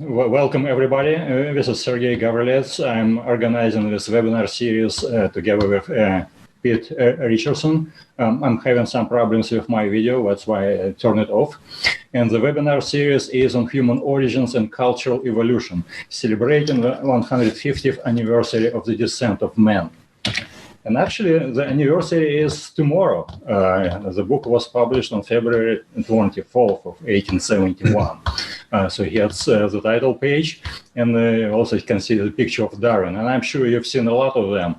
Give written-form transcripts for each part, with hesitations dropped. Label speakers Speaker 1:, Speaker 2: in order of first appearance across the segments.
Speaker 1: Welcome, everybody. This is Sergey Gavrilets. I'm organizing this webinar series together with Pete Richardson. I'm having some problems with my video, that's why I turned it off. And the webinar series is on human origins and cultural evolution, celebrating the 150th anniversary of the descent of man. And actually, the anniversary is tomorrow. The book was published on February 24th of 1871. So here's the title page, and also you can see the picture of Darwin. And I'm sure you've seen a lot of them.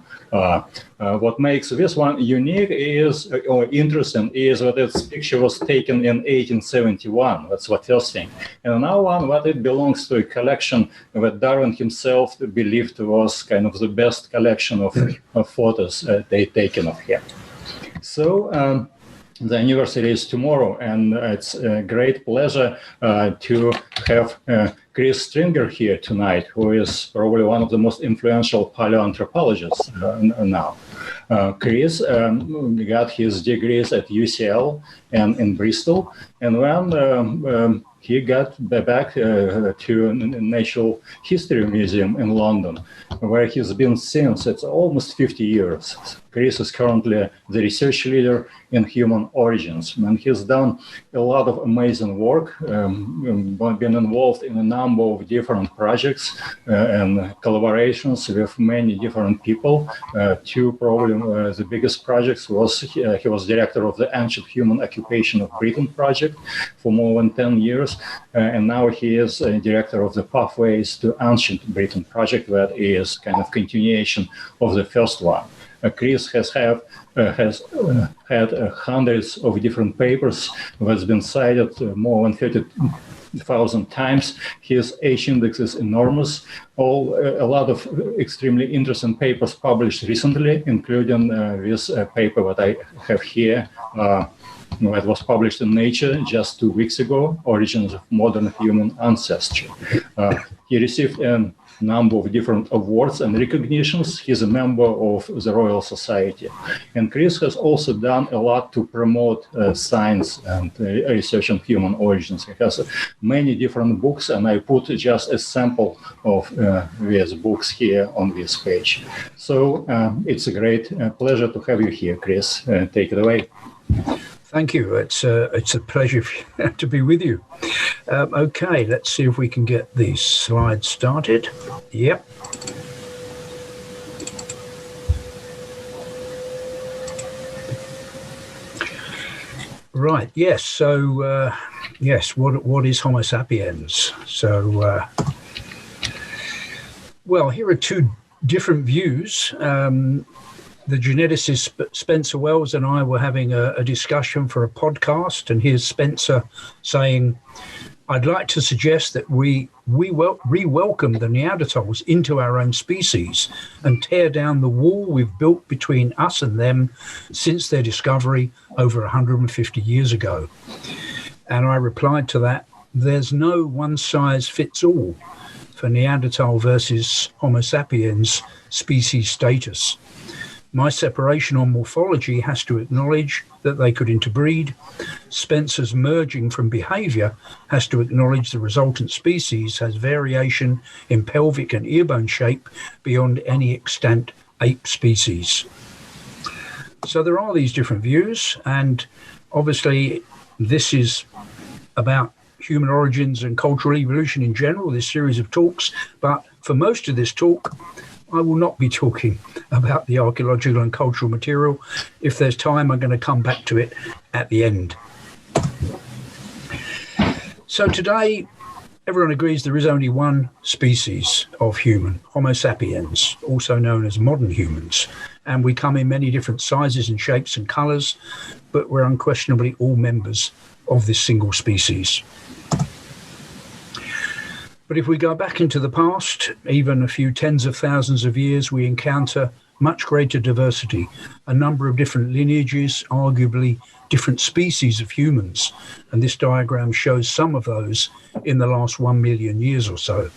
Speaker 1: What makes this one unique is, or interesting, is that its picture was taken in 1871. That's the first thing. And now one, that it belongs to a collection that Darwin himself believed was kind of the best collection of photos they taken of him. So the anniversary is tomorrow, and it's a great pleasure to have Chris Stringer here tonight, who is probably one of the most influential paleoanthropologists now. Chris got his degrees at UCL and in Bristol, and when he got back to Natural History Museum in London, where he's been since. It's almost 50 years. Chris is currently the research leader in human origins, and he's done a lot of amazing work, been involved in a number of different projects and collaborations with many different people. Two probably the biggest projects was he was director of the Ancient Human Occupation of Britain project for more than 10 years, and now he is director of the Pathways to Ancient Britain project, that is kind of continuation of the first one. Chris has had hundreds of different papers that's been cited more than 30,000 times. His age index is enormous. A lot of extremely interesting papers published recently, including this paper that I have here. That was published in Nature just 2 weeks ago, Origins of Modern Human Ancestry. He received a number of different awards and recognitions. He's a member of the Royal Society. And Chris has also done a lot to promote science and research on human origins. He has many different books, and I put just a sample of these books here on this page. So it's a great pleasure to have you here, Chris. Take it away.
Speaker 2: Thank you. It's a pleasure to be with you. Okay, let's see if we can get the slides started. Yep. Right. Yes. So yes. What is Homo sapiens? So well, here are two different views. The geneticist Spencer Wells and I were having a discussion for a podcast, and here's Spencer saying, I'd like to suggest that we re-welcome the Neanderthals into our own species and tear down the wall we've built between us and them since their discovery over 150 years ago. And I replied to that, there's no one-size-fits-all for Neanderthal versus Homo sapiens species status. My separation on morphology has to acknowledge that they could interbreed. Spencer's merging from behaviour has to acknowledge the resultant species has variation in pelvic and ear bone shape beyond any extant ape species. So there are these different views, and obviously this is about human origins and cultural evolution in general, this series of talks, but for most of this talk, I will not be talking about the archaeological and cultural material. If there's time, I'm going to come back to it at the end. So today, everyone agrees there is only one species of human, Homo sapiens, also known as modern humans. And we come in many different sizes and shapes and colours, but we're unquestionably all members of this single species. But if we go back into the past, even a few tens of thousands of years, we encounter much greater diversity, a number of different lineages, arguably different species of humans. And this diagram shows some of those in the last 1 million years or so.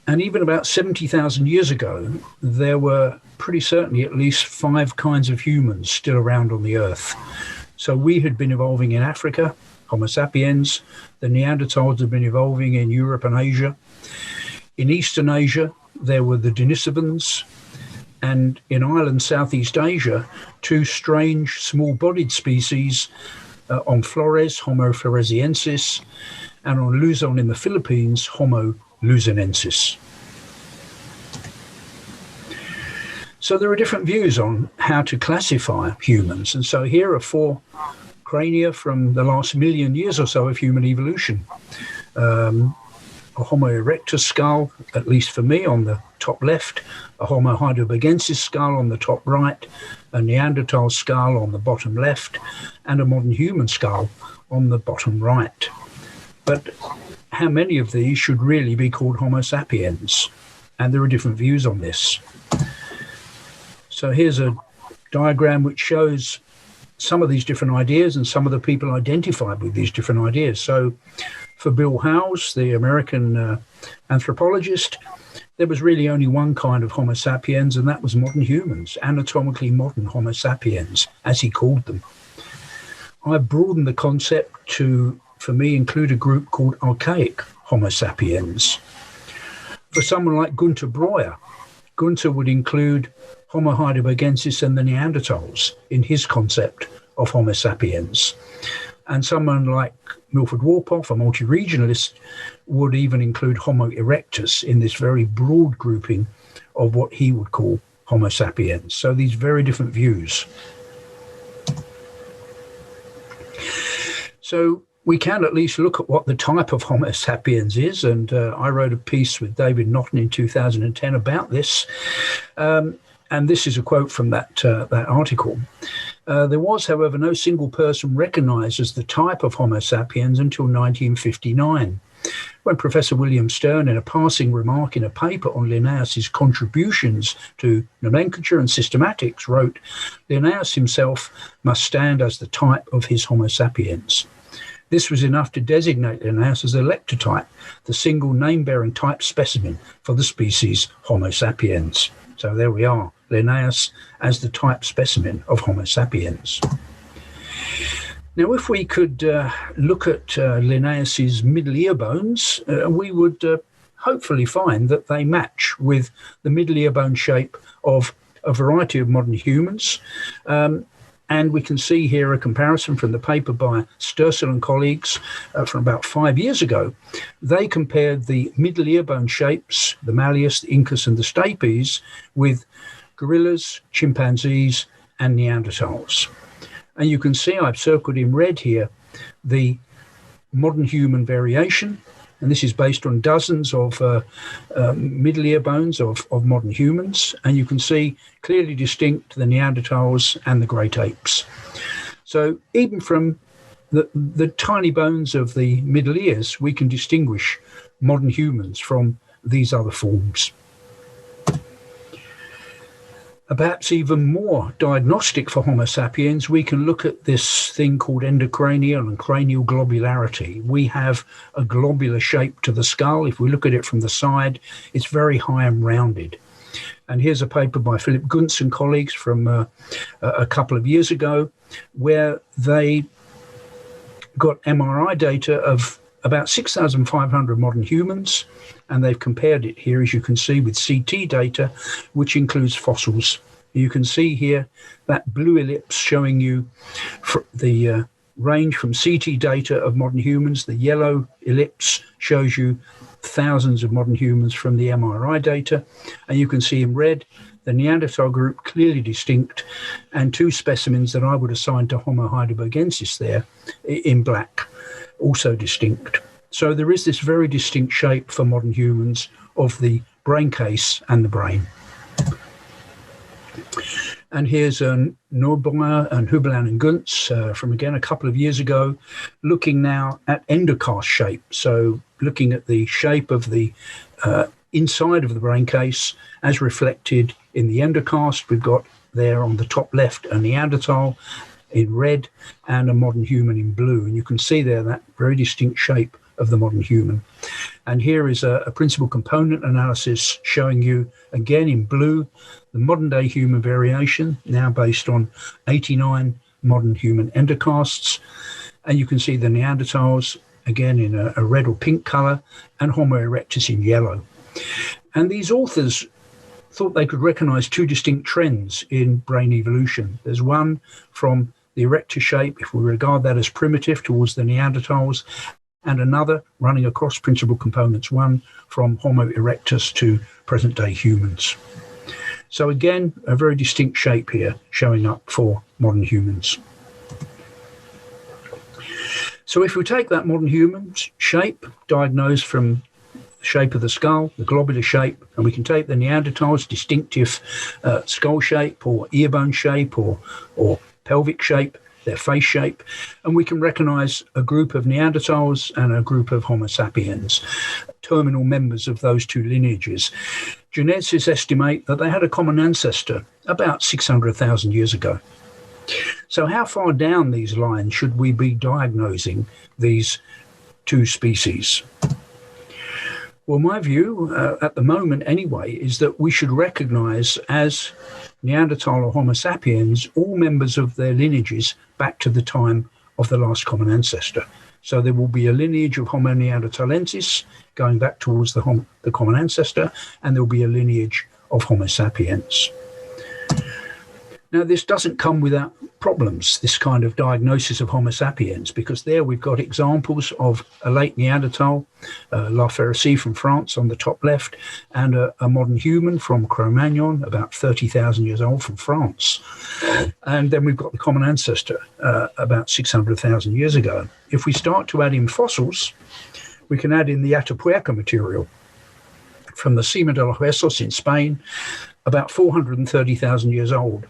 Speaker 2: And even about 70,000 years ago, there were pretty certainly at least 5 kinds of humans still around on the Earth. So we had been evolving in Africa, Homo sapiens. The Neanderthals have been evolving in Europe and Asia. In Eastern Asia, there were the Denisovans. And in Ireland, Southeast Asia, two strange small-bodied species on Flores, Homo floresiensis, and on Luzon in the Philippines, Homo luzonensis. So there are different views on how to classify humans. And so here are 4 crania from the last million years or so of human evolution. A Homo erectus skull, at least for me, on the top left, a Homo heidelbergensis skull on the top right, a Neanderthal skull on the bottom left, and a modern human skull on the bottom right. But how many of these should really be called Homo sapiens? And there are different views on this. So here's a diagram which shows some of these different ideas and some of the people identified with these different ideas. So for Bill Howells, the American anthropologist, there was really only one kind of Homo sapiens, and that was modern humans, anatomically modern Homo sapiens, as he called them. I broadened the concept to, for me, include a group called archaic Homo sapiens. For someone like Gunther Breuer, Gunther would include Homo heidelbergensis and the Neanderthals in his concept of Homo sapiens. And someone like Milford Warpoff, a multi-regionalist, would even include Homo erectus in this very broad grouping of what he would call Homo sapiens. So these very different views. So we can at least look at what the type of Homo sapiens is. And I wrote a piece with David Naughton in 2010 about this. And this is a quote from that article. There was, however, no single person recognized as the type of Homo sapiens until 1959, when Professor William Stern, in a passing remark in a paper on Linnaeus's contributions to nomenclature and systematics, wrote, "Linnaeus himself must stand as the type of his Homo sapiens." This was enough to designate Linnaeus as a lectotype, the single name-bearing type specimen for the species Homo sapiens. So there we are, Linnaeus as the type specimen of Homo sapiens. Now, if we could look at Linnaeus's middle ear bones, we would hopefully find that they match with the middle ear bone shape of a variety of modern humans. And we can see here a comparison from the paper by Stursel and colleagues from about 5 years ago. They compared the middle ear bone shapes, the malleus, the incus, and the stapes, with gorillas, chimpanzees, and Neanderthals. And you can see I've circled in red here the modern human variation. And this is based on dozens of middle ear bones of modern humans. And you can see clearly distinct the Neanderthals and the great apes. So even from the tiny bones of the middle ears, we can distinguish modern humans from these other forms. Perhaps even more diagnostic for Homo sapiens, we can look at this thing called endocranial and cranial globularity. We have a globular shape to the skull. If we look at it from the side, it's very high and rounded. And here's a paper by Philip Guntz and colleagues from a couple of years ago, where they got MRI data of about 6,500 modern humans, and they've compared it here, as you can see, with CT data, which includes fossils. You can see here that blue ellipse showing you the range from CT data of modern humans. The yellow ellipse shows you thousands of modern humans from the MRI data. And you can see in red the Neanderthal group clearly distinct, and 2 specimens that I would assign to Homo heidelbergensis there in black, also distinct. So there is this very distinct shape for modern humans of the brain case and the brain. And here's Neubauer and Hubelin and Guntz from, again, a couple of years ago, looking now at endocast shape. So looking at the shape of the inside of the brain case as reflected in the endocast. We've got there on the top left a Neanderthal in red and a modern human in blue. And you can see there that very distinct shape of the modern human. And here is a principal component analysis showing you, again in blue, the modern day human variation, now based on 89 modern human endocasts. And you can see the Neanderthals, again, in a red or pink colour, and Homo erectus in yellow. And these authors thought they could recognise two distinct trends in brain evolution. There's one from the erector shape, if we regard that as primitive, towards the Neanderthals, and another running across principal components, one from Homo erectus to present-day humans. So again, a very distinct shape here showing up for modern humans. So if we take that modern human shape, diagnosed from the shape of the skull, the globular shape, and we can take the Neanderthals' distinctive skull shape or ear bone shape or pelvic shape, their face shape, and we can recognize a group of Neanderthals and a group of Homo sapiens, terminal members of those two lineages. Geneticists estimate that they had a common ancestor about 600,000 years ago. So how far down these lines should we be diagnosing these two species? Well, my view, at the moment anyway, is that we should recognize as Neanderthal or Homo sapiens all members of their lineages back to the time of the last common ancestor. So there will be a lineage of Homo neanderthalensis going back towards the common ancestor, and there will be a lineage of Homo sapiens. Now, this doesn't come without problems, this kind of diagnosis of Homo sapiens, because there we've got examples of a late Neanderthal, La Ferracie from France on the top left, and a modern human from Cro-Magnon, about 30,000 years old, from France. And then we've got the common ancestor about 600,000 years ago. If we start to add in fossils, we can add in the Atapuerca material from the Cima de los Huesos in Spain, about 430,000 years old.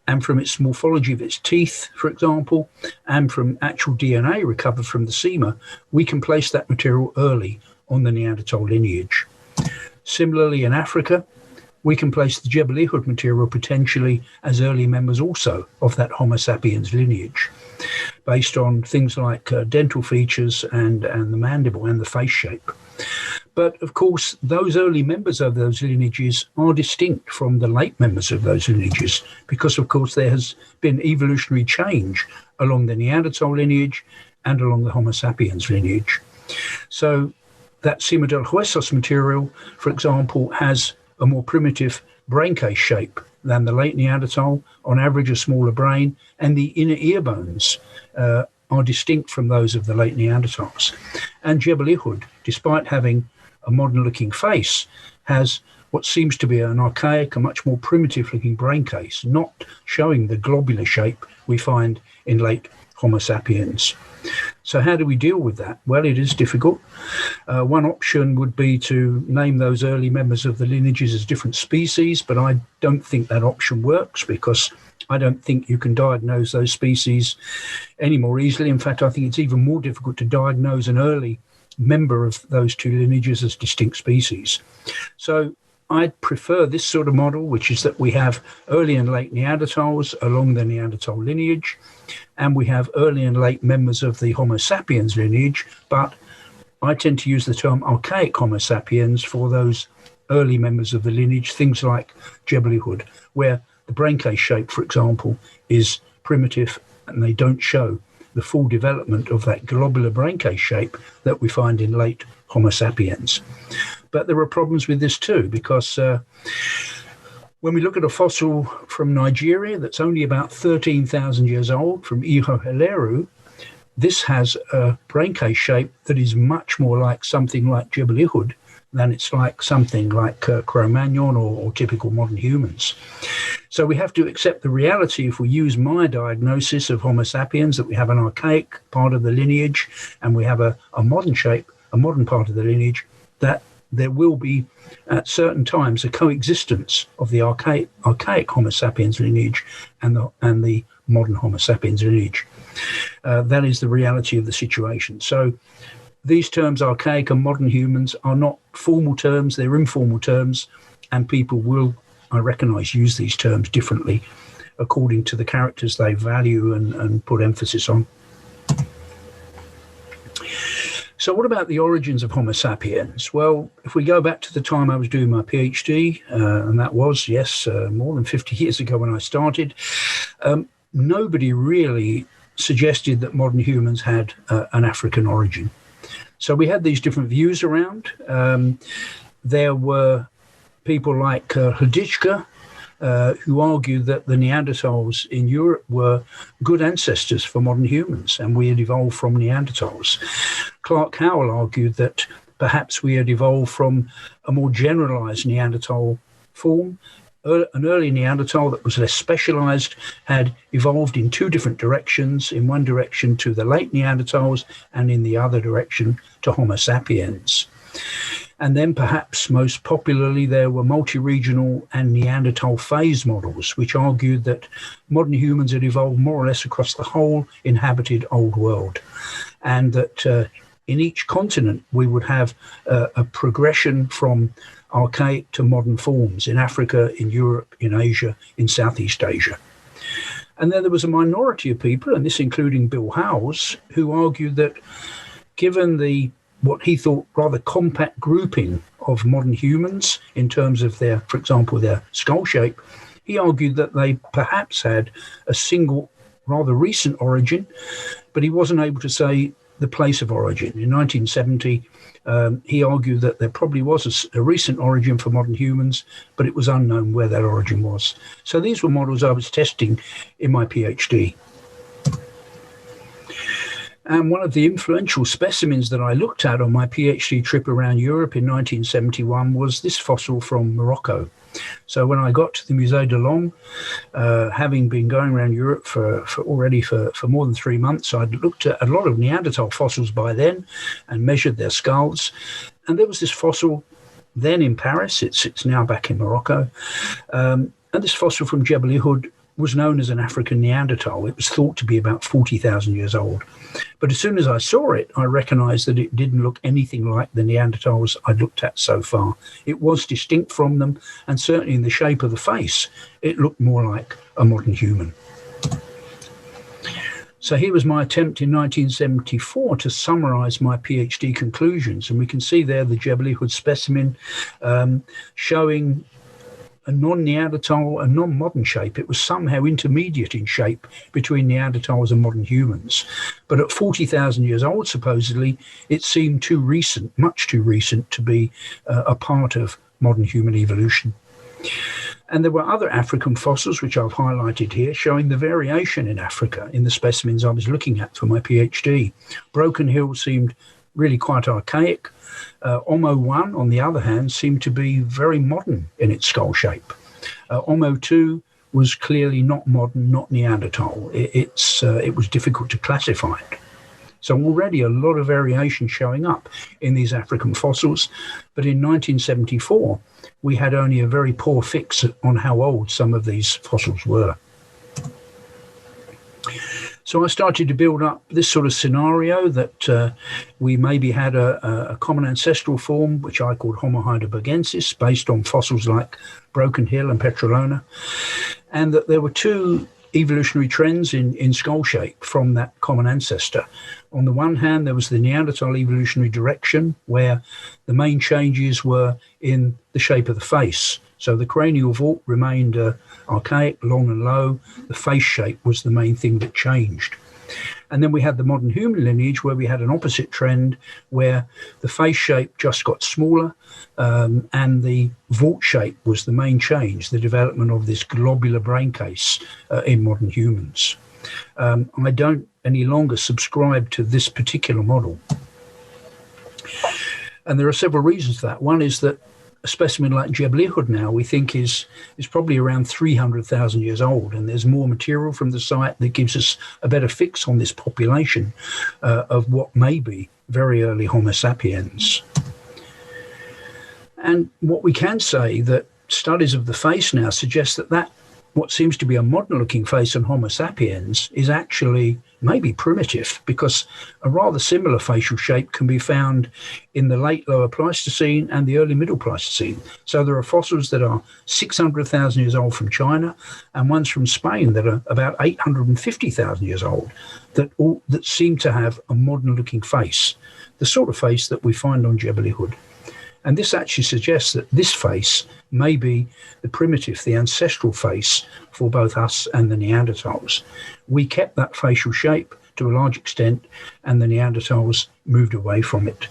Speaker 2: And from its morphology of its teeth, for example, and from actual DNA recovered from the Cima, we can place that material early on the Neanderthal lineage. Similarly, in Africa, we can place the Jebel Irhoud material potentially as early members also of that Homo sapiens lineage, based on things like dental features and the mandible and the face shape. But of course, those early members of those lineages are distinct from the late members of those lineages because, of course, there has been evolutionary change along the Neanderthal lineage and along the Homo sapiens lineage. So that Cima de los Huesos material, for example, has a more primitive brain case shape than the late Neanderthal, on average a smaller brain, and the inner ear bones are distinct from those of the late Neanderthals. And Jebel Irhoud, despite having a modern-looking face, has what seems to be an archaic, a much more primitive-looking brain case, not showing the globular shape we find in late Homo sapiens. So how do we deal with that? Well, it is difficult. One option would be to name those early members of the lineages as different species, but I don't think that option works because I don't think you can diagnose those species any more easily. In fact, I think it's even more difficult to diagnose an early member of those two lineages as distinct species. So I'd prefer this sort of model, which is that we have early and late Neanderthals along the Neanderthal lineage, and we have early and late members of the Homo sapiens lineage, but I tend to use the term archaic Homo sapiens for those early members of the lineage, things like Jebel Irhoud, where the brain case shape, for example, is primitive and they don't show the full development of that globular brain case shape that we find in late Homo sapiens. But there are problems with this too, because when we look at a fossil from Nigeria that's only about 13,000 years old, from Ihò-Hèlèrù, this has a brain case shape that is much more like something like Jebel Irhoud than it's like something like Cro-Magnon or typical modern humans. So we have to accept the reality, if we use my diagnosis of Homo sapiens, that we have an archaic part of the lineage and we have a modern shape, a modern part of the lineage, that there will be at certain times a coexistence of the archaic Homo sapiens lineage and the modern Homo sapiens lineage. That is the reality of the situation. So these terms, archaic and modern humans, are not formal terms, they're informal terms, and people will, I recognise, use these terms differently according to the characters they value and put emphasis on. So what about the origins of Homo sapiens? Well, if we go back to the time I was doing my PhD, and that was, yes, more than 50 years ago when I started, nobody really suggested that modern humans had an African origin. So we had these different views around. There were people like Hladicka, who argued that the Neanderthals in Europe were good ancestors for modern humans, and we had evolved from Neanderthals. Clark Howell argued that perhaps we had evolved from a more generalized Neanderthal form. An early Neanderthal that was less specialized had evolved in two different directions, in one direction to the late Neanderthals and in the other direction to Homo sapiens. And then perhaps most popularly, there were multi-regional and Neanderthal phase models, which argued that modern humans had evolved more or less across the whole inhabited old world, and that in each continent we would have a progression from archaic to modern forms in Africa, in Europe, in Asia, in Southeast Asia. And then there was a minority of people, and this including Bill Howells, who argued that given what he thought rather compact grouping of modern humans in terms of their, for example, their skull shape, he argued that they perhaps had a single, rather recent origin, but he wasn't able to say the place of origin. In 1970, he argued that there probably was a recent origin for modern humans, but it was unknown where that origin was. So these were models I was testing in my PhD. And one of the influential specimens that I looked at on my PhD trip around Europe in 1971 was this fossil from Morocco. So when I got to the Musée de l'Homme, having been going around Europe for more than 3 months, I'd looked at a lot of Neanderthal fossils by then and measured their skulls. And there was this fossil then in Paris. It's now back in Morocco. And this fossil from Jebel Irhoud was known as an African Neanderthal. It was thought to be about 40,000 years old. But as soon as I saw it, I recognized that it didn't look anything like the Neanderthals I'd looked at so far. It was distinct from them, and certainly in the shape of the face, it looked more like a modern human. So here was my attempt in 1974 to summarize my PhD conclusions. And we can see there the Jebel Irhoud specimen showing a non-Neanderthal, a non-modern shape. It was somehow intermediate in shape between Neanderthals and modern humans. But at 40,000 years old, supposedly, it seemed too recent, much too recent, to be a part of modern human evolution. And there were other African fossils, which I've highlighted here, showing the variation in Africa in the specimens I was looking at for my PhD. Broken Hill seemed really quite archaic. Homo 1, on the other hand, seemed to be very modern in its skull shape. Homo 2 was clearly not modern, not Neanderthal. It was difficult to classify it. So already a lot of variation showing up in these African fossils. But in 1974, we had only a very poor fix on how old some of these fossils were. So I started to build up this sort of scenario that we maybe had a common ancestral form, which I called Homo heidelbergensis, based on fossils like Broken Hill and Petrolona, and that there were two evolutionary trends in skull shape from that common ancestor. On the one hand, there was the Neanderthal evolutionary direction, where the main changes were in the shape of the face. So the cranial vault remained archaic, long and low. The face shape was the main thing that changed. And then we had the modern human lineage, where we had an opposite trend, where the face shape just got smaller, and the vault shape was the main change, the development of this globular brain case in modern humans. I don't any longer subscribe to this particular model. And there are several reasons for that. One is that a specimen like Jebel Irhoud now, we think is probably around 300,000 years old, and there's more material from the site that gives us a better fix on this population of what may be very early Homo sapiens. And what we can say that studies of the face now suggest that what seems to be a modern-looking face on Homo sapiens is actually maybe primitive, because a rather similar facial shape can be found in the late Lower Pleistocene and the early Middle Pleistocene. So there are fossils that are 600,000 years old from China, and ones from Spain that are about 850,000 years old that seem to have a modern-looking face, the sort of face that we find on Jebel Irhoud. And this actually suggests that this face may be the primitive, the ancestral face for both us and the Neanderthals. We kept that facial shape to a large extent, and the Neanderthals moved away from it.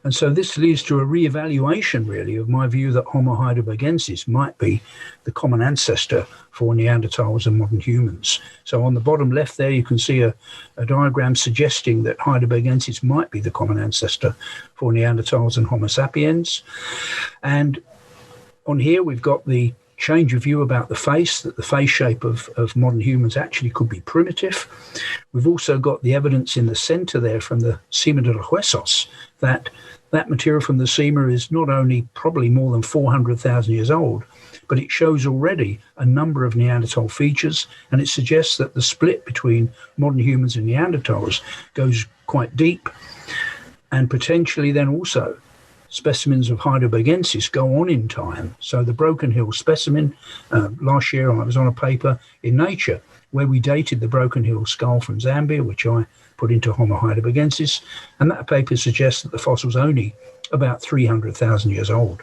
Speaker 2: And so this leads to a re-evaluation, really, of my view that Homo heidelbergensis might be the common ancestor for Neanderthals and modern humans. So on the bottom left there, you can see a diagram suggesting that heidelbergensis might be the common ancestor for Neanderthals and Homo sapiens. And on here, we've got the change of view about the face, that the face shape of modern humans actually could be primitive. We've also got the evidence in the center there from the Cima de los Huesos that material from the Cima is not only probably more than 400,000 years old, but it shows already a number of Neanderthal features, and it suggests that the split between modern humans and Neanderthals goes quite deep, and potentially then also specimens of heidelbergensis go on in time. So the Broken Hill specimen, last year I was on a paper in Nature where we dated the Broken Hill skull from Zambia, which I put into Homo heidelbergensis, and that paper suggests that the fossil's only about 300,000 years old.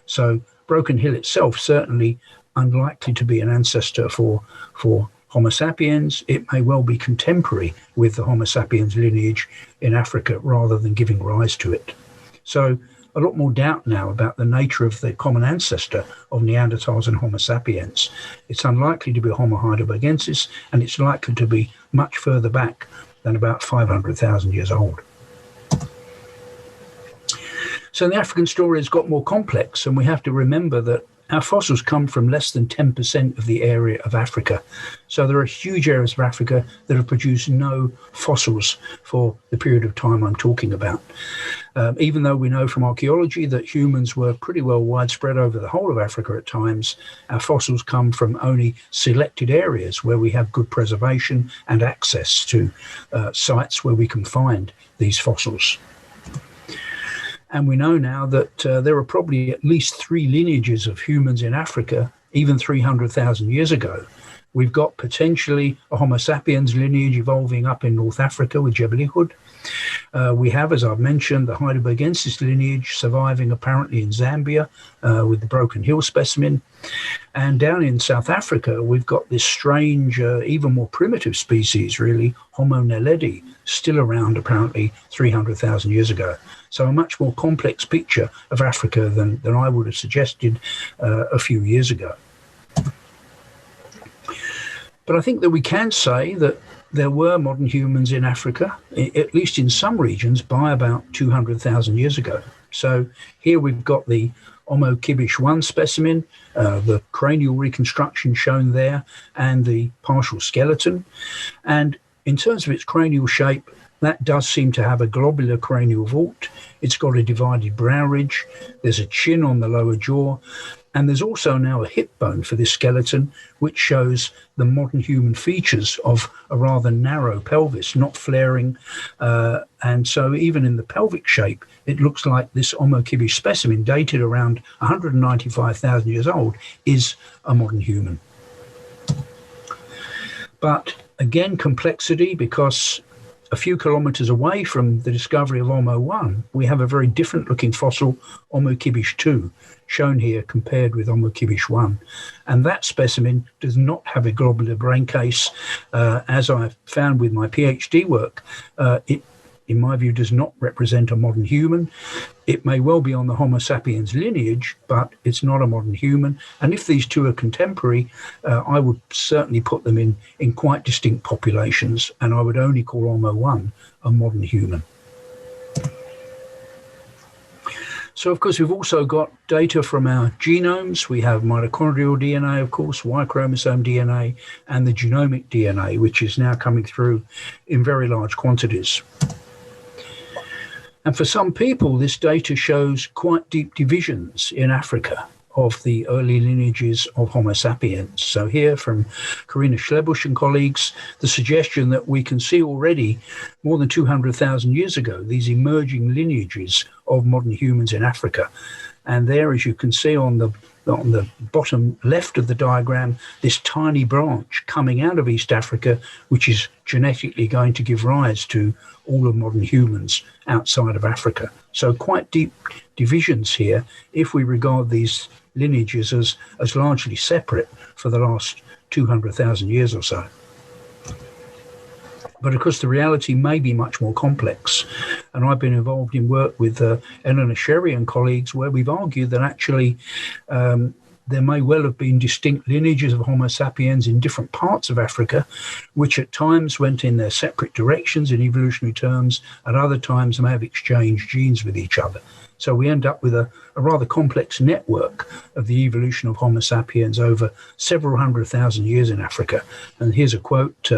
Speaker 2: So Broken Hill itself certainly unlikely to be an ancestor for Homo sapiens. It may well be contemporary with the Homo sapiens lineage in Africa rather than giving rise to it. So a lot more doubt now about the nature of the common ancestor of Neanderthals and Homo sapiens. It's unlikely to be Homo heidelbergensis, and it's likely to be much further back than about 500,000 years old. So the African story has got more complex, and we have to remember that our fossils come from less than 10% of the area of Africa. So there are huge areas of Africa that have produced no fossils for the period of time I'm talking about. Even though we know from archaeology that humans were pretty well widespread over the whole of Africa at times, our fossils come from only selected areas where we have good preservation and access to sites where we can find these fossils. And we know now that there are probably at least 3 lineages of humans in Africa, even 300,000 years ago. We've got potentially a Homo sapiens lineage evolving up in North Africa with Jebel Irhoud. We have, as I've mentioned, the heidelbergensis lineage surviving apparently in Zambia with the Broken Hill specimen. And down in South Africa, we've got this strange, even more primitive species, really, Homo naledi, still around apparently 300,000 years ago. So a much more complex picture of Africa than I would have suggested a few years ago. But I think that we can say that there were modern humans in Africa, at least in some regions, by about 200,000 years ago. So here we've got the Homo kibish 1 specimen, the cranial reconstruction shown there, and the partial skeleton. And in terms of its cranial shape, that does seem to have a globular cranial vault. It's got a divided brow ridge. There's a chin on the lower jaw. And there's also now a hip bone for this skeleton, which shows the modern human features of a rather narrow pelvis, not flaring. And so even in the pelvic shape, it looks like this Homo kibish specimen, dated around 195,000 years old, is a modern human. But again, complexity, because a few kilometers away from the discovery of Homo 1, we have a very different looking fossil, Homo kibish 2, shown here compared with Homo kibish 1. And that specimen does not have a globular brain case. As I've found with my PhD work, it, in my view, does not represent a modern human. It may well be on the Homo sapiens lineage, but it's not a modern human. And if these two are contemporary, I would certainly put them in quite distinct populations, and I would only call Homo 1 a modern human. So, of course, we've also got data from our genomes. We have mitochondrial DNA, of course, Y chromosome DNA, and the genomic DNA, which is now coming through in very large quantities. And for some people, this data shows quite deep divisions in Africa of the early lineages of Homo sapiens. So here from Karina Schlebusch and colleagues, the suggestion that we can see already more than 200,000 years ago, these emerging lineages of modern humans in Africa. And there, as you can see on the bottom left of the diagram, this tiny branch coming out of East Africa, which is genetically going to give rise to all of modern humans outside of Africa. So quite deep divisions here if we regard these lineages as largely separate for the last 200,000 years or so. But of course, the reality may be much more complex. And I've been involved in work with Eleanor Sherry and colleagues where we've argued that actually there may well have been distinct lineages of Homo sapiens in different parts of Africa, which at times went in their separate directions in evolutionary terms, at other times may have exchanged genes with each other. So we end up with a rather complex network of the evolution of Homo sapiens over several 100,000 years in Africa. And here's a quote,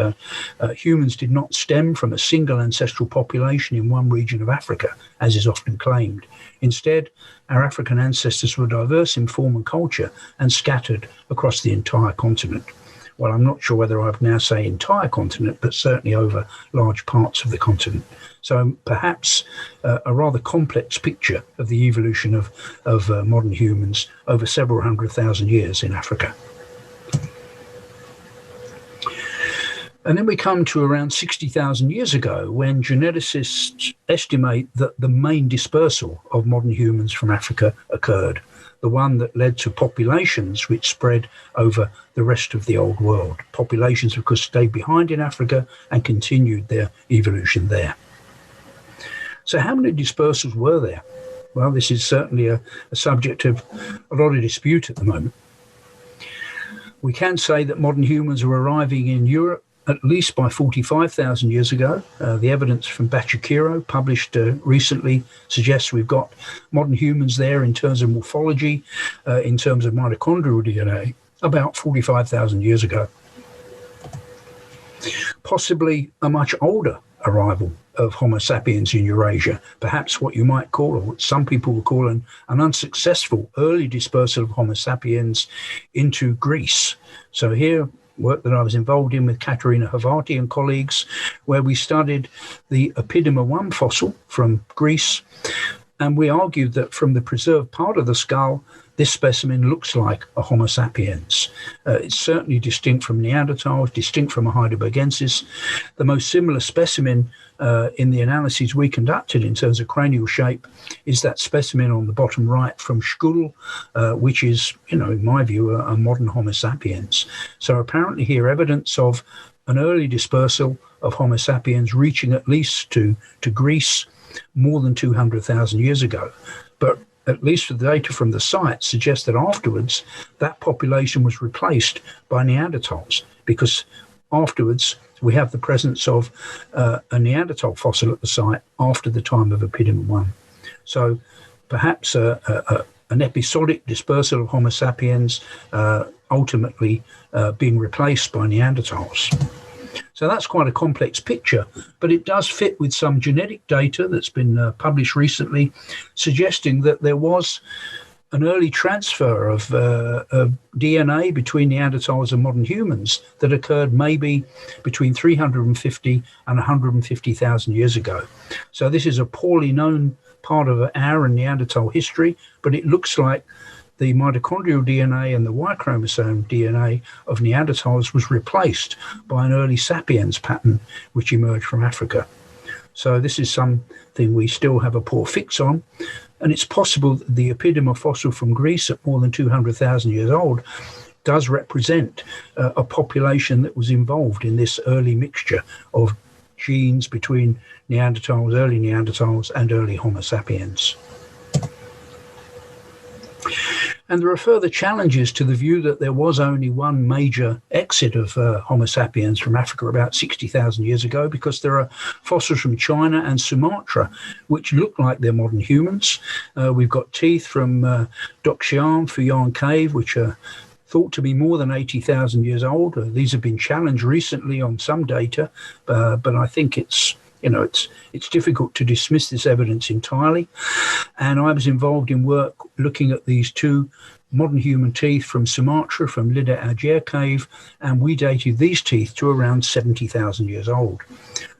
Speaker 2: humans did not stem from a single ancestral population in one region of Africa, as is often claimed. Instead, our African ancestors were diverse in form and culture and scattered across the entire continent. Well, I'm not sure whether I'd now say entire continent, but certainly over large parts of the continent. So perhaps a rather complex picture of the evolution of modern humans over several 100,000 years in Africa. And then we come to around 60,000 years ago when geneticists estimate that the main dispersal of modern humans from Africa occurred, the one that led to populations which spread over the rest of the old world. Populations, of course, stayed behind in Africa and continued their evolution there. So how many dispersals were there? Well, this is certainly a subject of a lot of dispute at the moment. We can say that modern humans were arriving in Europe at least by 45,000 years ago. The evidence from Bacho Kiro, published recently, suggests we've got modern humans there in terms of morphology, in terms of mitochondrial DNA, about 45,000 years ago. Possibly a much older arrival of Homo sapiens in Eurasia, perhaps what you might call, or what some people will call an unsuccessful early dispersal of Homo sapiens into Greece. So here, work that I was involved in with Katerina Havati and colleagues, where we studied the Apidima 1 fossil from Greece, and we argued that from the preserved part of the skull, this specimen looks like a Homo sapiens. It's certainly distinct from Neanderthals, distinct from a Heidelbergensis. The most similar specimen in the analyses we conducted in terms of cranial shape is that specimen on the bottom right from Schul, which is, in my view, a modern Homo sapiens. So apparently here evidence of an early dispersal of Homo sapiens reaching at least to Greece more than 200,000 years ago. But at least the data from the site suggests that afterwards that population was replaced by Neanderthals, because afterwards we have the presence of a Neanderthal fossil at the site after the time of Apidima 1. So perhaps an episodic dispersal of Homo sapiens ultimately being replaced by Neanderthals. So that's quite a complex picture, but it does fit with some genetic data that's been published recently, suggesting that there was an early transfer of DNA between Neanderthals and modern humans that occurred maybe between 350 and 150,000 years ago. So this is a poorly known part of our and Neanderthal history, but it looks like the mitochondrial DNA and the Y chromosome DNA of Neanderthals was replaced by an early sapiens pattern which emerged from Africa. So this is something we still have a poor fix on, and it's possible that the Apidima fossil from Greece at more than 200,000 years old does represent a population that was involved in this early mixture of genes between Neanderthals, early Neanderthals, and early Homo sapiens. And there are further challenges to the view that there was only one major exit of Homo sapiens from Africa about 60,000 years ago, because there are fossils from China and Sumatra which look like they're modern humans. We've got teeth from Dokxian, Fuyan Cave, which are thought to be more than 80,000 years old. These have been challenged recently on some data, but I think it's difficult to dismiss this evidence entirely. And I was involved in work looking at these two modern human teeth from Sumatra, from Lider Alger Cave, and we dated these teeth to around 70,000 years old.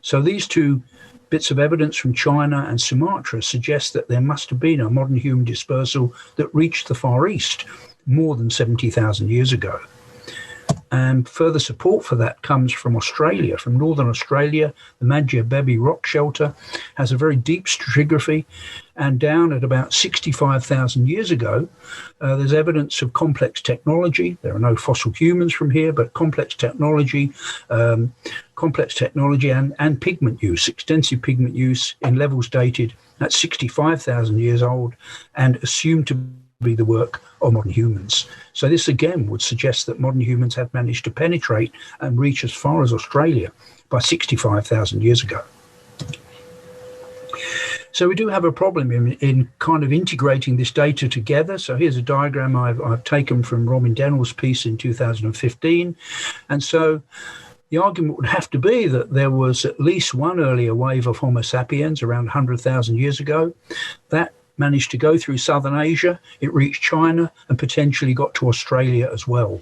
Speaker 2: So these two bits of evidence from China and Sumatra suggest that there must have been a modern human dispersal that reached the Far East more than 70,000 years ago. And further support for that comes from Australia. From northern Australia, the Madja rock shelter has a very deep stratigraphy, and down at about 65,000 years ago, there's evidence of complex technology. There are no fossil humans from here, but complex technology and pigment use, extensive pigment use in levels dated at 65,000 years old and assumed to be the work of modern humans. So this again would suggest that modern humans had managed to penetrate and reach as far as Australia by 65,000 years ago. So we do have a problem in kind of integrating this data together. So here's a diagram I've taken from Robin Dennell's piece in 2015. And so the argument would have to be that there was at least one earlier wave of Homo sapiens around 100,000 years ago. That managed to go through southern Asia, it reached China and potentially got to Australia as well.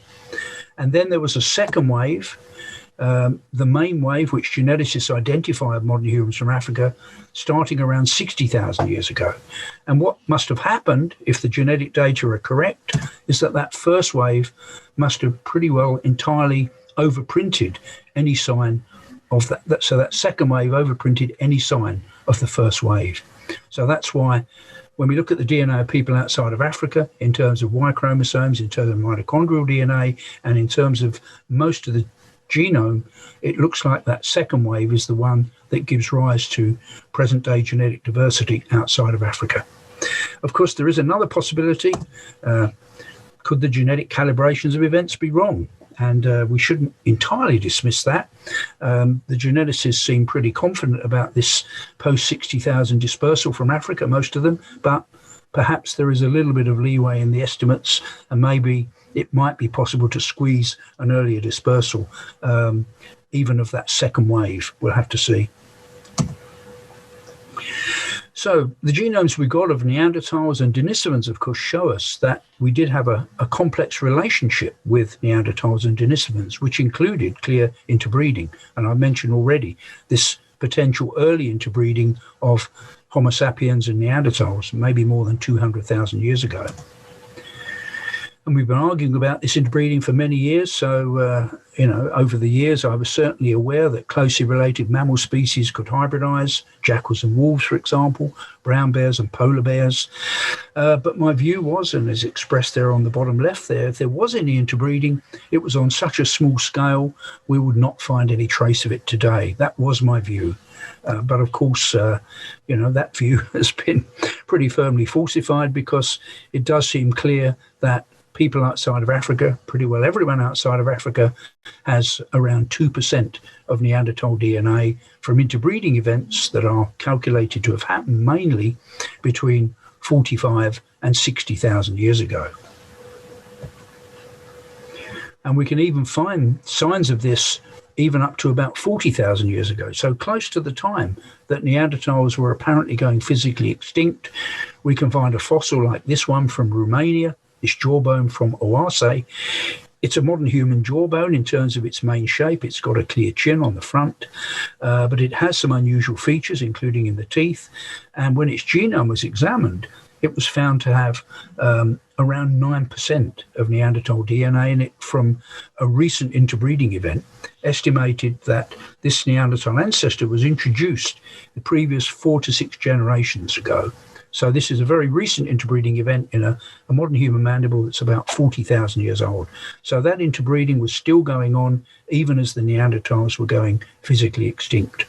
Speaker 2: And then there was a second wave, the main wave, which geneticists identify of modern humans from Africa, starting around 60,000 years ago. And what must have happened, if the genetic data are correct, is that first wave must have pretty well entirely overprinted any sign of that. So that second wave overprinted any sign of the first wave. So that's why when we look at the DNA of people outside of Africa, in terms of Y chromosomes, in terms of mitochondrial DNA, and in terms of most of the genome, it looks like that second wave is the one that gives rise to present-day genetic diversity outside of Africa. Of course, there is another possibility. Could the genetic calibrations of events be wrong? And we shouldn't entirely dismiss that. The geneticists seem pretty confident about this post-60,000 dispersal from Africa, most of them, but perhaps there is a little bit of leeway in the estimates, and maybe it might be possible to squeeze an earlier dispersal, even of that second wave. We'll have to see. So the genomes we got of Neanderthals and Denisovans, of course, show us that we did have a complex relationship with Neanderthals and Denisovans, which included clear interbreeding. And I mentioned already this potential early interbreeding of Homo sapiens and Neanderthals, maybe more than 200,000 years ago. And we've been arguing about this interbreeding for many years. So, over the years, I was certainly aware that closely related mammal species could hybridize, jackals and wolves, for example, brown bears and polar bears. But my view was, and is expressed there on the bottom left there, if there was any interbreeding, it was on such a small scale, we would not find any trace of it today. That was my view. But of course, that view has been pretty firmly falsified, because it does seem clear that people outside of Africa, pretty well everyone outside of Africa, has around 2% of Neanderthal DNA from interbreeding events that are calculated to have happened mainly between 45 and 60,000 years ago. And we can even find signs of this even up to about 40,000 years ago. So close to the time that Neanderthals were apparently going physically extinct, we can find a fossil like this one from Romania, this jawbone from Oase. It's a modern human jawbone in terms of its main shape. It's got a clear chin on the front, but it has some unusual features, including in the teeth. And when its genome was examined, it was found to have around 9% of Neanderthal DNA in it from a recent interbreeding event, estimated that this Neanderthal ancestor was introduced the previous 4 to 6 generations ago. So this is a very recent interbreeding event in a modern human mandible that's about 40,000 years old. So that interbreeding was still going on even as the Neanderthals were going physically extinct.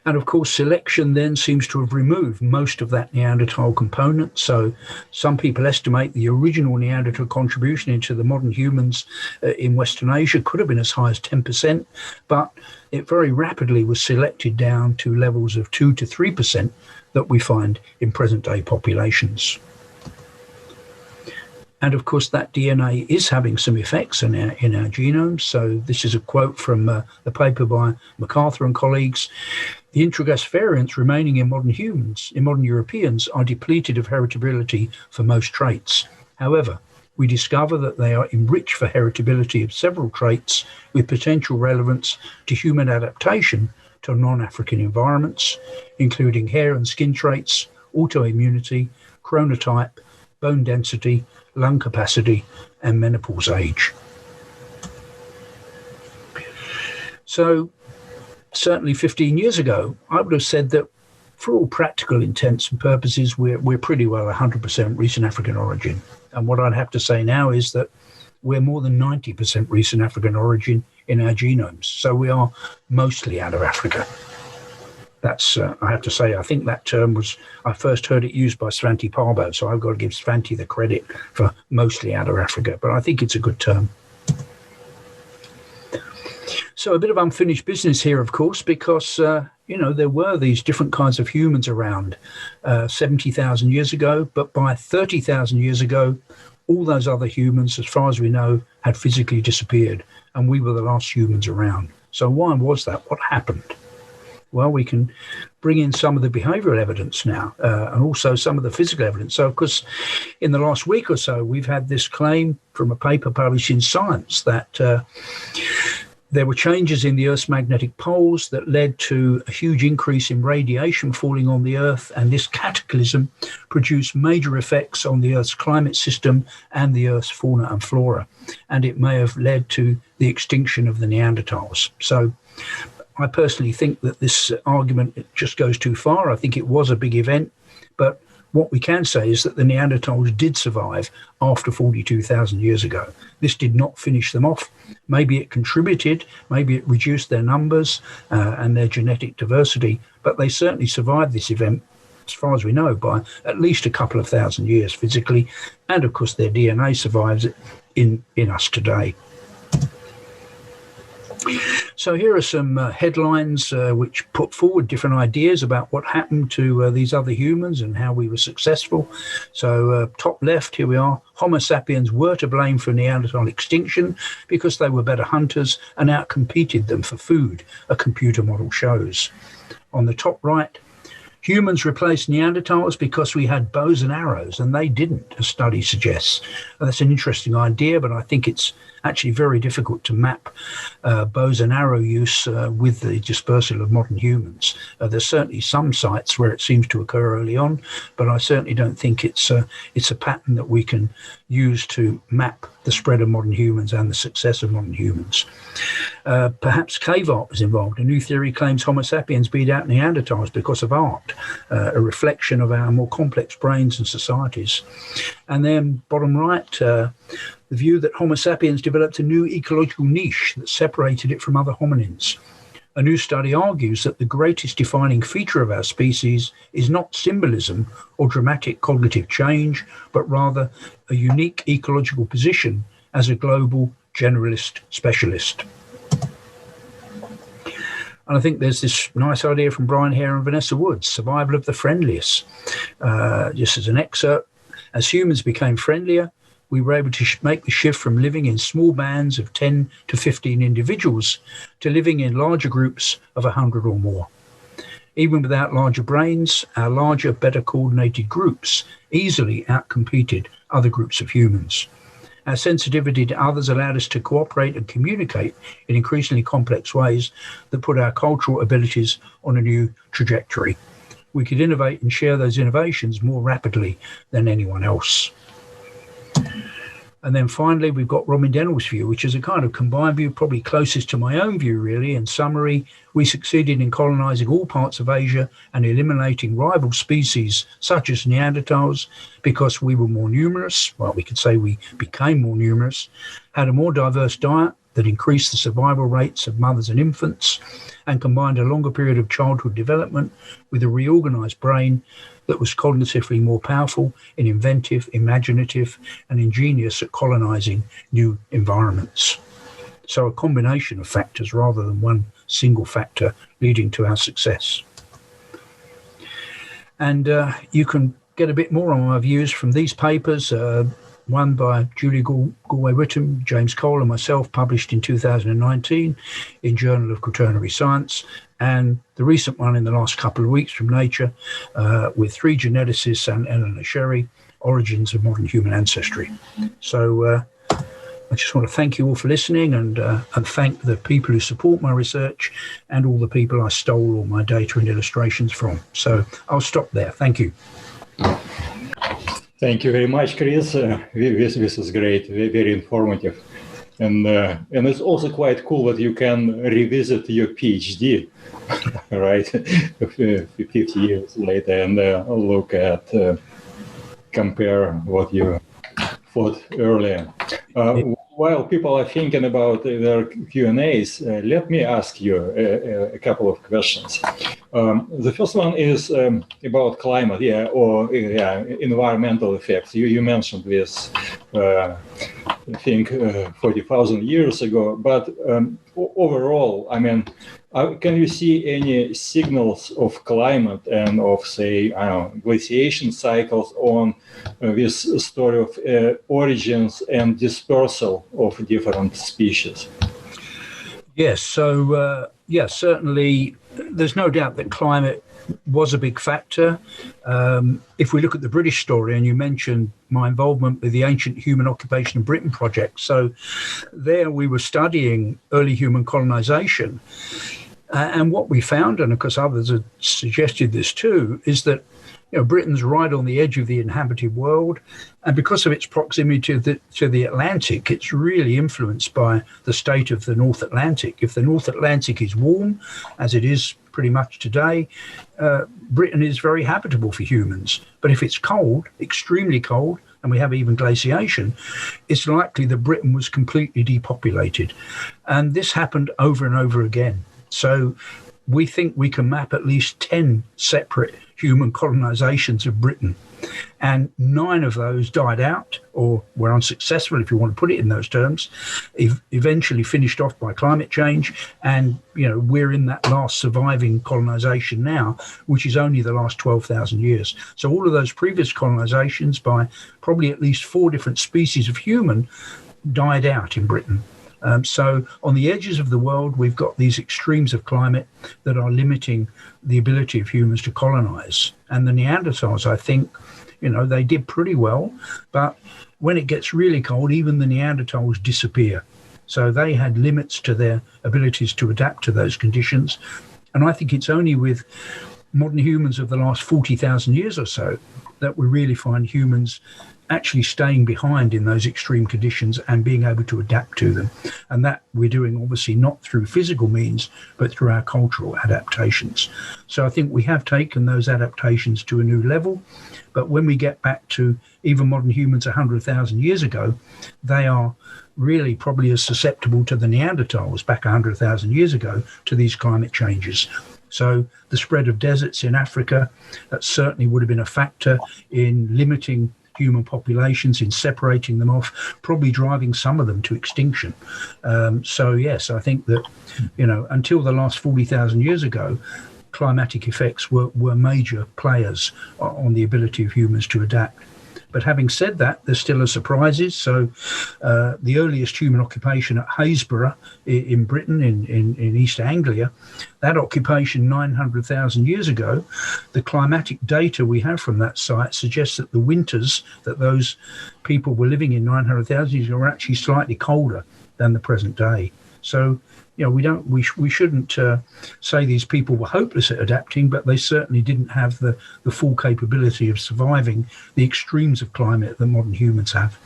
Speaker 2: And of course, selection then seems to have removed most of that Neanderthal component. So some people estimate the original Neanderthal contribution into the modern humans in Western Asia could have been as high as 10%, but it very rapidly was selected down to levels of 2 to 3% that we find in present-day populations. And of course, that DNA is having some effects in our genomes. So this is a quote from the paper by MacArthur and colleagues. The intragas variants remaining in modern humans, in modern Europeans, are depleted of heritability for most traits. However, we discover that they are enriched for heritability of several traits with potential relevance to human adaptation to non-African environments, including hair and skin traits, autoimmunity, chronotype, bone density, lung capacity, and menopause age. So certainly 15 years ago, I would have said that for all practical intents and purposes, we're pretty well 100% recent African origin. And what I'd have to say now is that we're more than 90% recent African origin in our genomes. So we are mostly out of Africa. That's, I have to say, I think that term was, I first heard it used by Svante Pääbo, so I've got to give Svante the credit for mostly out of Africa, but I think it's a good term. So a bit of unfinished business here, of course, because, there were these different kinds of humans around 70,000 years ago, but by 30,000 years ago, all those other humans, as far as we know, had physically disappeared, and we were the last humans around. So why was that? What happened? Well, we can bring in some of the behavioural evidence now, and also some of the physical evidence. So, of course, in the last week or so, we've had this claim from a paper published in Science that there were changes in the Earth's magnetic poles that led to a huge increase in radiation falling on the Earth, and this cataclysm produced major effects on the Earth's climate system and the Earth's fauna and flora, and it may have led to the extinction of the Neanderthals. So I personally think that this argument just goes too far. I think it was a big event, but what we can say is that the Neanderthals did survive after 42,000 years ago. This did not finish them off. Maybe it contributed, maybe it reduced their numbers and their genetic diversity, but they certainly survived this event, as far as we know, by at least a couple of thousand years physically. And of course, their DNA survives in us today. So here are some headlines which put forward different ideas about what happened to these other humans and how we were successful. So top left, here we are. Homo sapiens were to blame for Neanderthal extinction because they were better hunters and outcompeted them for food, a computer model shows. On the top right, humans replaced Neanderthals because we had bows and arrows, and they didn't, a study suggests. And that's an interesting idea, but I think it's actually very difficult to map bows and arrow use with the dispersal of modern humans. There's certainly some sites where it seems to occur early on, but I certainly don't think it's a pattern that we can use to map the spread of modern humans and the success of modern humans. Perhaps cave art was involved. A new theory claims Homo sapiens beat out Neanderthals because of art, a reflection of our more complex brains and societies. And then bottom right, the view that Homo sapiens developed a new ecological niche that separated it from other hominins. A new study argues that the greatest defining feature of our species is not symbolism or dramatic cognitive change, but rather a unique ecological position as a global generalist specialist. And I think there's this nice idea from Brian Hare and Vanessa Woods, survival of the friendliest. Just as an excerpt, as humans became friendlier, we were able to make the shift from living in small bands of 10 to 15 individuals to living in larger groups of 100 or more. Even without larger brains, our larger, better coordinated groups easily outcompeted other groups of humans. Our sensitivity to others allowed us to cooperate and communicate in increasingly complex ways that put our cultural abilities on a new trajectory. We could innovate and share those innovations more rapidly than anyone else. And then finally, we've got Robin Dennell's view, which is a kind of combined view, probably closest to my own view, really. In summary, we succeeded in colonizing all parts of Asia and eliminating rival species such as Neanderthals because we were more numerous. Well, we could say we became more numerous, had a more diverse diet that increased the survival rates of mothers and infants, and combined a longer period of childhood development with a reorganized brain that was cognitively more powerful and inventive, imaginative, and ingenious at colonizing new environments. So a combination of factors rather than one single factor leading to our success. And you can get a bit more on my views from these papers, one by Julie Galway-Whittam, James Cole, and myself, published in 2019 in Journal of Quaternary Science, and the recent one in the last couple of weeks from Nature with three geneticists and Eleanor Sherry, Origins of Modern Human Ancestry. So I just want to thank you all for listening and thank the people who support my research and all the people I stole all my data and illustrations from. So I'll stop there. Thank you.
Speaker 1: Thank you very much, Chris. This is great, very informative. And it's also quite cool that you can revisit your PhD, right, 50 years later and look at, compare what you thought earlier. While people are thinking about their Q&As, let me ask you a couple of questions. The first one is about climate, environmental effects. You mentioned this, I think, 40,000 years ago, but overall, I mean, can you see any signals of climate and of, say, glaciation cycles on this story of origins and dispersal of different species?
Speaker 2: Yes, so certainly there's no doubt that climate was a big factor. If we look at the British story, and you mentioned my involvement with the Ancient Human Occupation in Britain project, so there we were studying early human colonization. And what we found, and of course others have suggested this too, is that Britain's right on the edge of the inhabited world, and because of its proximity to the Atlantic, it's really influenced by the state of the North Atlantic. If the North Atlantic is warm, as it is pretty much today, Britain is very habitable for humans. But if it's cold, extremely cold, and we have even glaciation, it's likely that Britain was completely depopulated. And this happened over and over again. So we think we can map at least 10 separate human colonizations of Britain. And 9 of those died out or were unsuccessful, if you want to put it in those terms, eventually finished off by climate change. And, we're in that last surviving colonization now, which is only the last 12,000 years. So all of those previous colonizations by probably at least 4 different species of human died out in Britain. So on the edges of the world, we've got these extremes of climate that are limiting the ability of humans to colonize. And the Neanderthals, I think, they did pretty well. But when it gets really cold, even the Neanderthals disappear. So they had limits to their abilities to adapt to those conditions. And I think it's only with modern humans of the last 40,000 years or so that we really find humans actually staying behind in those extreme conditions and being able to adapt to them. And that we're doing obviously not through physical means, but through our cultural adaptations. So I think we have taken those adaptations to a new level. But when we get back to even modern humans 100,000 years ago, they are really probably as susceptible to the Neanderthals back 100,000 years ago to these climate changes. So the spread of deserts in Africa, that certainly would have been a factor in limiting human populations, in separating them off, probably driving some of them to extinction. So yes, I think that, until the last 40,000 years ago, climatic effects were major players on the ability of humans to adapt. But having said that, there still are surprises. So the earliest human occupation at Haysborough in Britain, in East Anglia, that occupation 900,000 years ago, the climatic data we have from that site suggests that the winters that those people were living in 900,000 years ago were actually slightly colder than the present day. So we shouldn't say these people were hopeless at adapting, but they certainly didn't have the full capability of surviving the extremes of climate that modern humans have.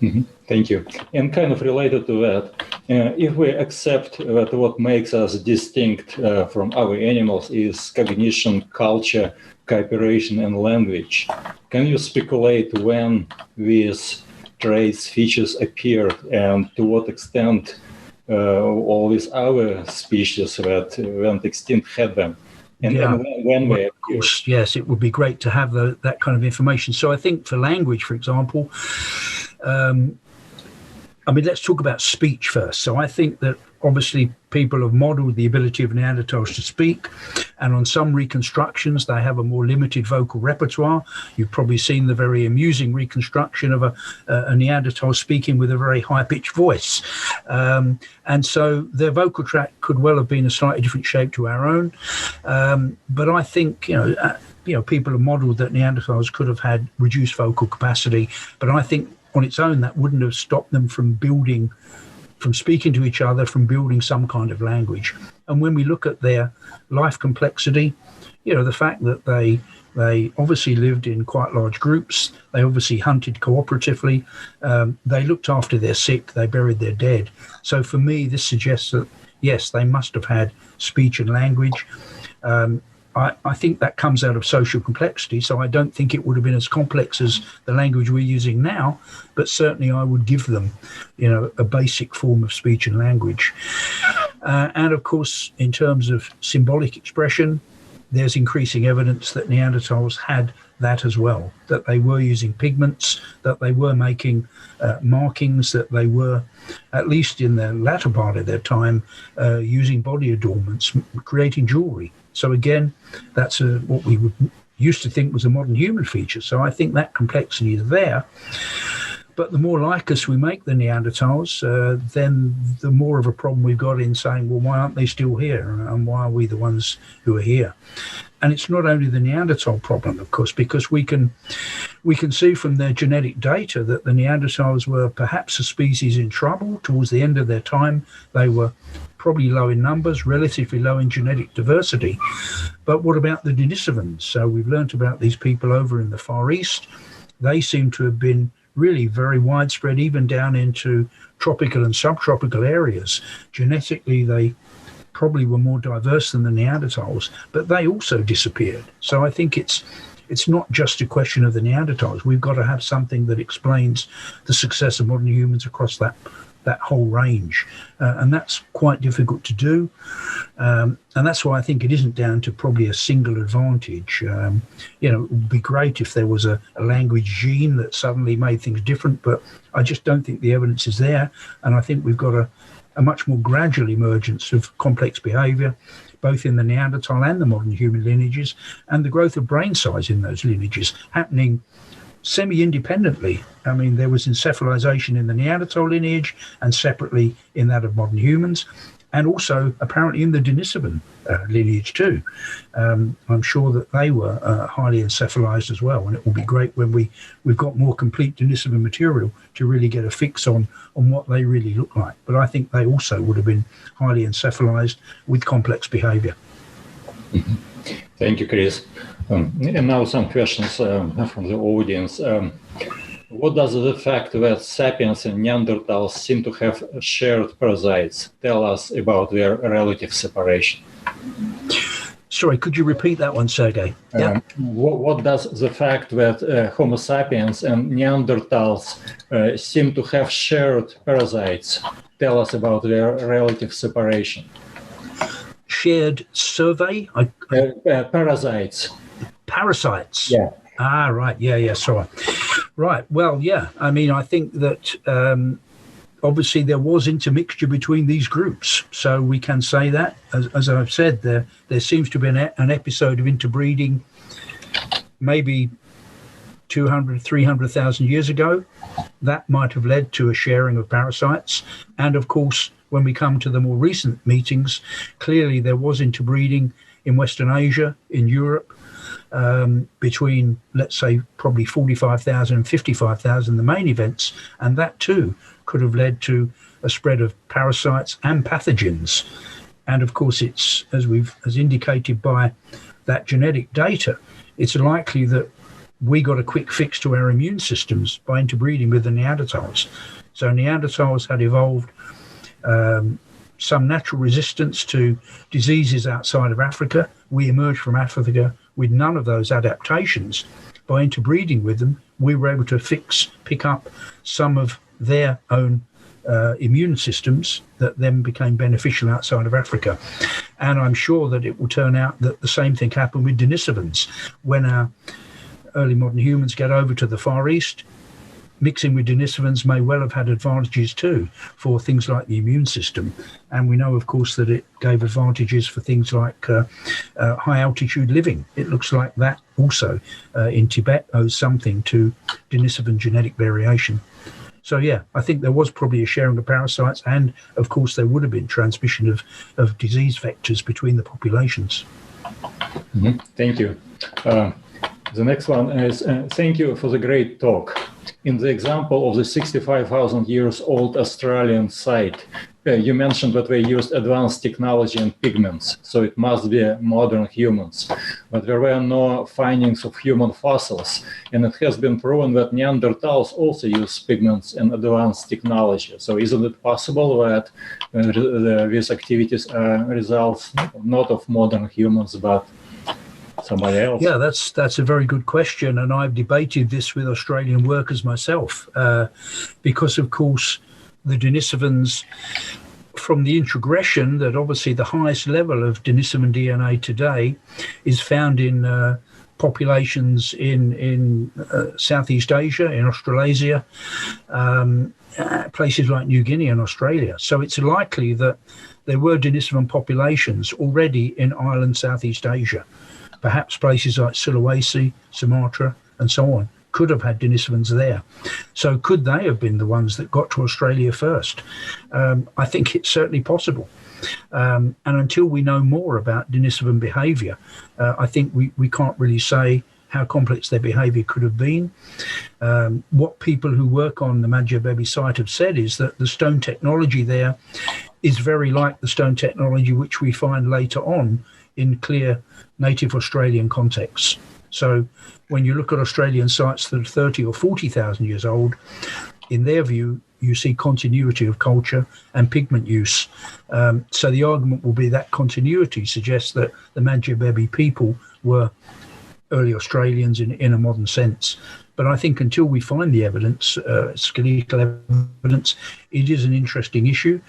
Speaker 1: Mm-hmm. Thank you. And kind of related to that, if we accept that what makes us distinct from other animals is cognition, culture, cooperation, and language, can you speculate when these traits, features appeared, and to what extent all these other species that went extinct had them, and when they appeared?
Speaker 2: Yes, it would be great to have that kind of information. So I think for language, for example, let's talk about speech first. So I think that obviously people have modeled the ability of Neanderthals to speak, and on some reconstructions they have a more limited vocal repertoire. You've probably seen the very amusing reconstruction of a Neanderthal speaking with a very high-pitched voice, and so their vocal tract could well have been a slightly different shape to our own, but I think people have modeled that Neanderthals could have had reduced vocal capacity, but I think on its own, that wouldn't have stopped them from speaking to each other, from building some kind of language. And when we look at their life complexity, the fact that they obviously lived in quite large groups, they obviously hunted cooperatively, they looked after their sick, they buried their dead. So for me, this suggests that, yes, they must have had speech and language. I think that comes out of social complexity, so I don't think it would have been as complex as the language we're using now, but certainly I would give them, a basic form of speech and language. And of course, in terms of symbolic expression, there's increasing evidence that Neanderthals had that as well, that they were using pigments, that they were making markings, that they were, at least in the latter part of their time, using body adornments, creating jewelry. So again, that's what we would used to think was a modern human feature. So I think that complexity is there. But the more like us we make the Neanderthals, then the more of a problem we've got in saying, well, why aren't they still here? And why are we the ones who are here? And it's not only the Neanderthal problem, of course, because we can see from their genetic data that the Neanderthals were perhaps a species in trouble towards the end of their time. They were probably low in numbers, relatively low in genetic diversity. But what about the Denisovans? So we've learnt about these people over in the Far East. They seem to have been really very widespread, even down into tropical and subtropical areas. Genetically, they probably were more diverse than the Neanderthals, but they also disappeared. So I think it's not just a question of the Neanderthals. We've got to have something that explains the success of modern humans across that whole range. And that's quite difficult to do. And that's why I think it isn't down to probably a single advantage. It would be great if there was a language gene that suddenly made things different, but I just don't think the evidence is there. And I think we've got a much more gradual emergence of complex behaviour, both in the Neanderthal and the modern human lineages, and the growth of brain size in those lineages happening semi-independently. I mean, there was encephalization in the Neanderthal lineage and separately in that of modern humans, and also apparently in the Denisovan lineage too. I'm sure that they were highly encephalized as well, and it will be great when we've got more complete Denisovan material to really get a fix on what they really look like. But I think they also would have been highly encephalized with complex behavior.
Speaker 1: Mm-hmm. Thank you, Chris. And now some questions from the audience. What does the fact that sapiens and Neanderthals seem to have shared parasites tell us about their relative separation?
Speaker 2: Sorry, could you repeat that one, Sergey? Yeah.
Speaker 1: What does the fact that Homo sapiens and Neanderthals seem to have shared parasites tell us about their relative separation?
Speaker 2: Shared survey?
Speaker 1: Parasites.
Speaker 2: Parasites?
Speaker 1: Yeah.
Speaker 2: Ah, right. Yeah, sorry. Right. Well, yeah. I mean, I think that obviously there was intermixture between these groups. So we can say that, as I've said, there seems to be an episode of interbreeding maybe 200, 300,000 years ago. That might have led to a sharing of parasites. And of course, when we come to the more recent meetings, clearly there was interbreeding in Western Asia, in Europe, between, let's say, probably 45,000 and 55,000, the main events. And that too could have led to a spread of parasites and pathogens. And of course, it's, as indicated by that genetic data, it's likely that we got a quick fix to our immune systems by interbreeding with the Neanderthals. So Neanderthals had evolved some natural resistance to diseases outside of Africa. We emerged from Africa with none of those adaptations. By interbreeding with them, we were able to pick up some of their own immune systems that then became beneficial outside of Africa. And I'm sure that it will turn out that the same thing happened with Denisovans. When our early modern humans get over to the Far East, mixing with Denisovans may well have had advantages too for things like the immune system. And we know, of course, that it gave advantages for things like high altitude living. It looks like that also in Tibet owes something to Denisovan genetic variation. So, yeah, I think there was probably a sharing of parasites, and, of course, there would have been transmission of disease vectors between the populations.
Speaker 1: Mm-hmm. Thank you. The next one is, thank you for the great talk. In the example of the 65,000 years old Australian site, you mentioned that they used advanced technology and pigments, so it must be modern humans. But there were no findings of human fossils, and it has been proven that Neanderthals also use pigments and advanced technology. So isn't it possible that these activities are results not of modern humans, but somebody else?
Speaker 2: Yeah, that's a very good question, and I've debated this with Australian workers myself, because of course the Denisovans, from the introgression, that obviously the highest level of Denisovan DNA today is found in populations in Southeast Asia, in Australasia, places like New Guinea and Australia. So it's likely that there were Denisovan populations already in island Southeast Asia. Perhaps places like Sulawesi, Sumatra, and so on could have had Denisovans there. So could they have been the ones that got to Australia first? I think it's certainly possible. And until we know more about Denisovan behaviour, I think we can't really say how complex their behaviour could have been. What people who work on the Madhya site have said is that the stone technology there is very like the stone technology which we find later on in clear native Australian contexts. So when you look at Australian sites that are 30 or 40,000 years old, in their view, you see continuity of culture and pigment use. So the argument will be that continuity suggests that the Madhya people were early Australians in a modern sense. But I think until we find the evidence, skeletal evidence, it is an interesting issue.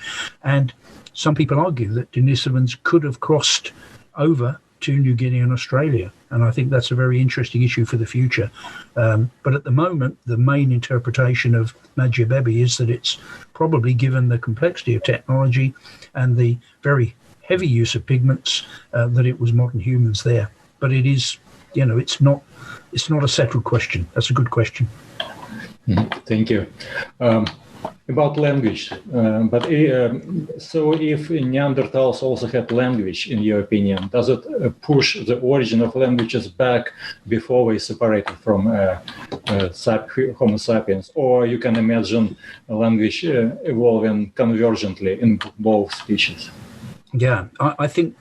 Speaker 2: And some people argue that Denisovans could have crossed over to New Guinea and Australia. And I think that's a very interesting issue for the future. But at the moment, the main interpretation of Madhya is that it's probably, given the complexity of technology and the very heavy use of pigments, that it was modern humans there. But it is, it's not a settled question. That's a good question.
Speaker 1: Thank you. About language, so if Neanderthals also had language, in your opinion, does it push the origin of languages back before we separated from Homo sapiens, or you can imagine a language evolving convergently in both species?
Speaker 2: Yeah, I think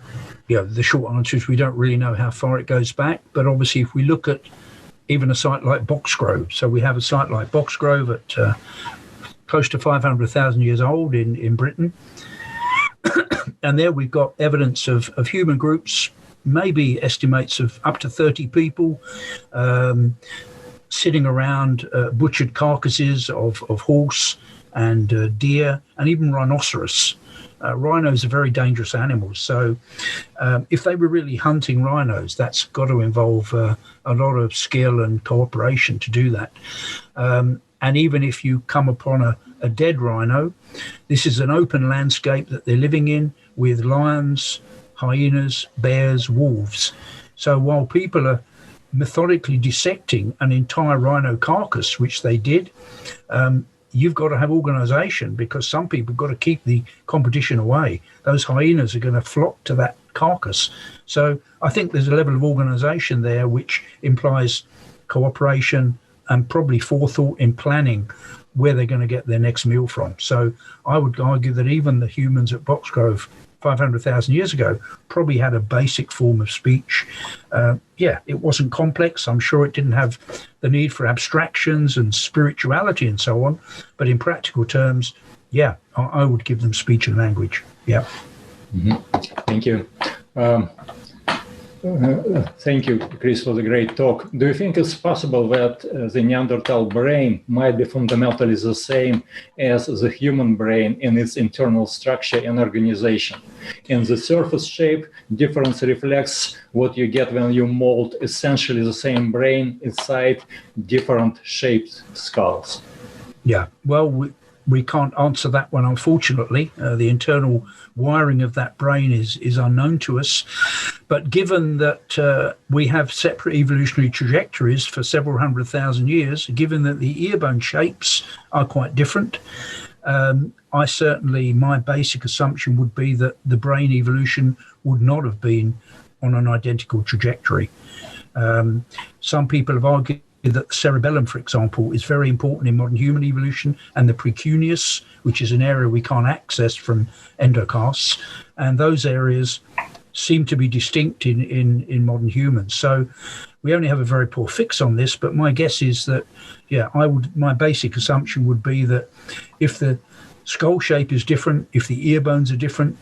Speaker 2: the short answer is we don't really know how far it goes back, but obviously if we look at even a site like Boxgrove, so we have a site like Boxgrove at close to 500,000 years old in Britain. And there we've got evidence of human groups, maybe estimates of up to 30 people, sitting around butchered carcasses of horse and deer and even rhinoceros. Rhinos are very dangerous animals. So if they were really hunting rhinos, that's got to involve a lot of skill and cooperation to do that. And even if you come upon a dead rhino, this is an open landscape that they're living in with lions, hyenas, bears, wolves. So while people are methodically dissecting an entire rhino carcass, which they did, you've got to have organisation, because some people have got to keep the competition away. Those hyenas are going to flock to that carcass. So I think there's a level of organisation there which implies cooperation and probably forethought in planning where they're going to get their next meal from. So I would argue that even the humans at Boxgrove 500,000 years ago probably had a basic form of speech. It wasn't complex. I'm sure it didn't have the need for abstractions and spirituality and so on. But in practical terms, I would give them speech and language. Yeah.
Speaker 1: Mm-hmm. Thank you. Thank you, Chris, for the great talk. Do you think it's possible that the Neanderthal brain might be fundamentally the same as the human brain in its internal structure and organization? In the surface shape, difference reflects what you get when you mold essentially the same brain inside different shaped skulls.
Speaker 2: Yeah, well, we can't answer that one, unfortunately. The internal wiring of that brain is unknown to us. But given that we have separate evolutionary trajectories for several 100,000 years, given that the ear bone shapes are quite different, my basic assumption would be that the brain evolution would not have been on an identical trajectory. Some people have argued that the cerebellum, for example, is very important in modern human evolution, and the precuneus, which is an area we can't access from endocasts, and those areas seem to be distinct in modern humans. So we only have a very poor fix on this, but my guess is that, my basic assumption would be that if the skull shape is different, if the ear bones are different,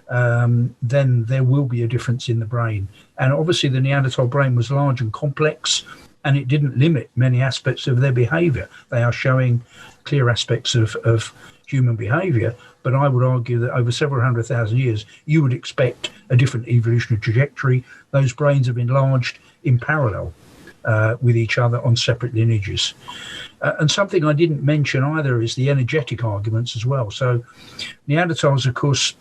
Speaker 2: then there will be a difference in the brain. And obviously the Neanderthal brain was large and complex, and it didn't limit many aspects of their behavior. They are showing clear aspects of human behavior, but I would argue that over several 100,000 years, you would expect a different evolutionary trajectory. Those brains have enlarged in parallel with each other on separate lineages. And something I didn't mention either is the energetic arguments as well. So Neanderthals, of course,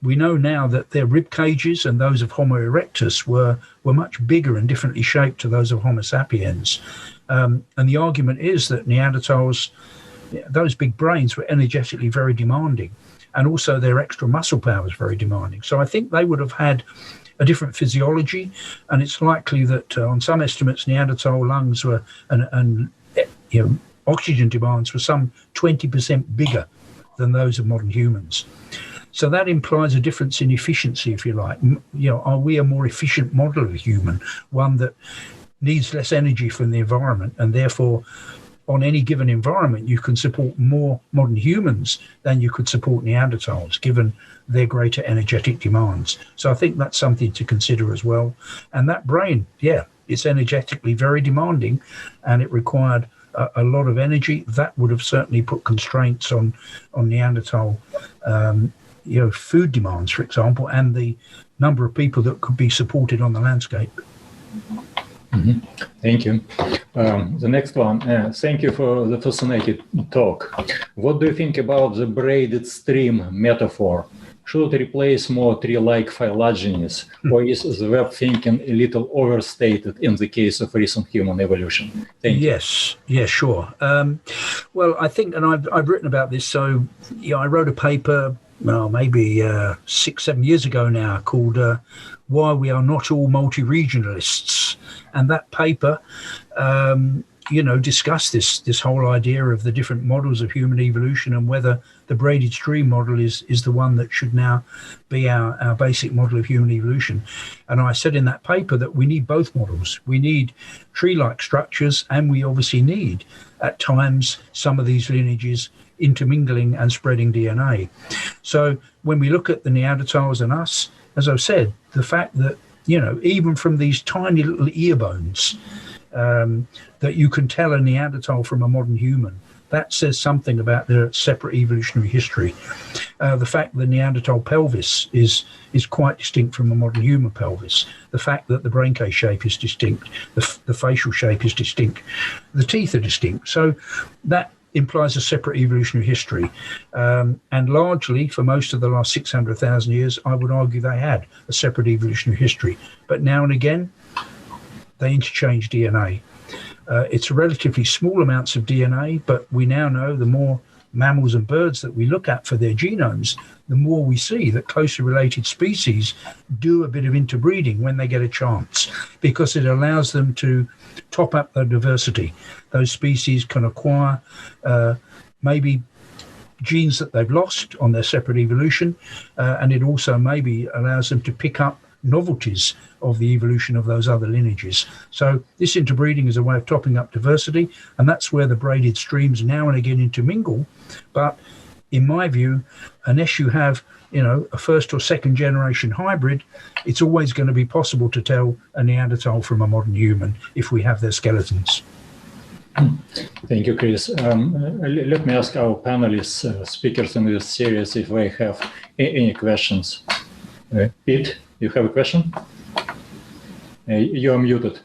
Speaker 2: we know now that their rib cages and those of Homo erectus were much bigger and differently shaped to those of Homo sapiens. And the argument is that Neanderthals, those big brains were energetically very demanding, and also their extra muscle power was very demanding. So I think they would have had a different physiology, and it's likely that on some estimates, Neanderthal lungs were and oxygen demands were some 20% bigger than those of modern humans. So that implies a difference in efficiency, if you like. Are we a more efficient model of a human, one that needs less energy from the environment, and therefore on any given environment you can support more modern humans than you could support Neanderthals, given their greater energetic demands? So I think that's something to consider as well. And that brain, it's energetically very demanding, and it required a lot of energy. That would have certainly put constraints on Neanderthal food demands, for example, and the number of people that could be supported on the landscape.
Speaker 1: Mm-hmm. Thank you. The next one. Thank you for the fascinating talk. What do you think about the braided stream metaphor? Should it replace more tree-like phylogenies, or is the web thinking a little overstated in the case of recent human evolution? Thank you.
Speaker 2: Yes, sure. Well, I think, and I've written about this. So, I wrote a paper, maybe 6-7 years ago now, called "Why We Are Not All Multi-Regionalists," and that paper, discussed this whole idea of the different models of human evolution, and whether the braided stream model is the one that should now be our basic model of human evolution. And I said in that paper that we need both models. We need tree-like structures, and we obviously need, at times, some of these lineages intermingling and spreading DNA. So when we look at the Neanderthals and us, as I've said, the fact that, even from these tiny little ear bones, that you can tell a Neanderthal from a modern human, that says something about their separate evolutionary history. The fact that the Neanderthal pelvis is quite distinct from a modern human pelvis. The fact that the brain case shape is distinct, the facial shape is distinct, the teeth are distinct. So that implies a separate evolutionary history. And largely, for most of the last 600,000 years, I would argue they had a separate evolutionary history. But now and again, they interchange DNA. It's relatively small amounts of DNA, but we now know the more mammals and birds that we look at for their genomes, the more we see that closely related species do a bit of interbreeding when they get a chance, because it allows them to top up their diversity. Those species can acquire maybe genes that they've lost on their separate evolution, and it also maybe allows them to pick up novelties of the evolution of those other lineages. So this interbreeding is a way of topping up diversity, and that's where the braided streams now and again intermingle. But in my view, unless you have a first or second generation hybrid, it's always going to be possible to tell a Neanderthal from a modern human if we have their skeletons.
Speaker 1: Thank you, Chris. Let me ask our panelists, speakers in this series, if they have any questions. Pete, you have a question? You are muted.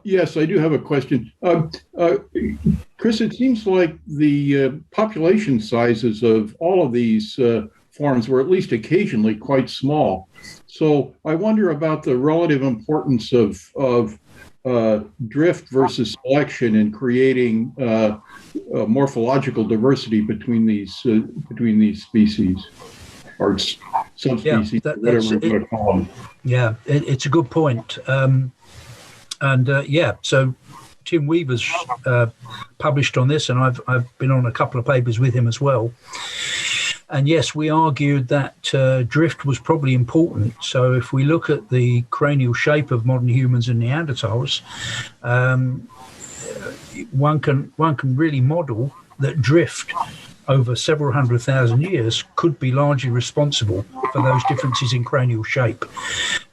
Speaker 3: Yes, I do have a question. Chris, it seems like the population sizes of all of these forms were at least occasionally quite small. So I wonder about the relative importance of drift versus selection in creating morphological diversity between these species. or subspecies,
Speaker 2: yeah,
Speaker 3: whatever we're going to call them.
Speaker 2: Yeah, it's a good point. So Tim Weaver's published on this, and I've been on a couple of papers with him as well. And yes, we argued that drift was probably important. So if we look at the cranial shape of modern humans and Neanderthals, one can really model that drift over several 100,000 years could be largely responsible for those differences in cranial shape.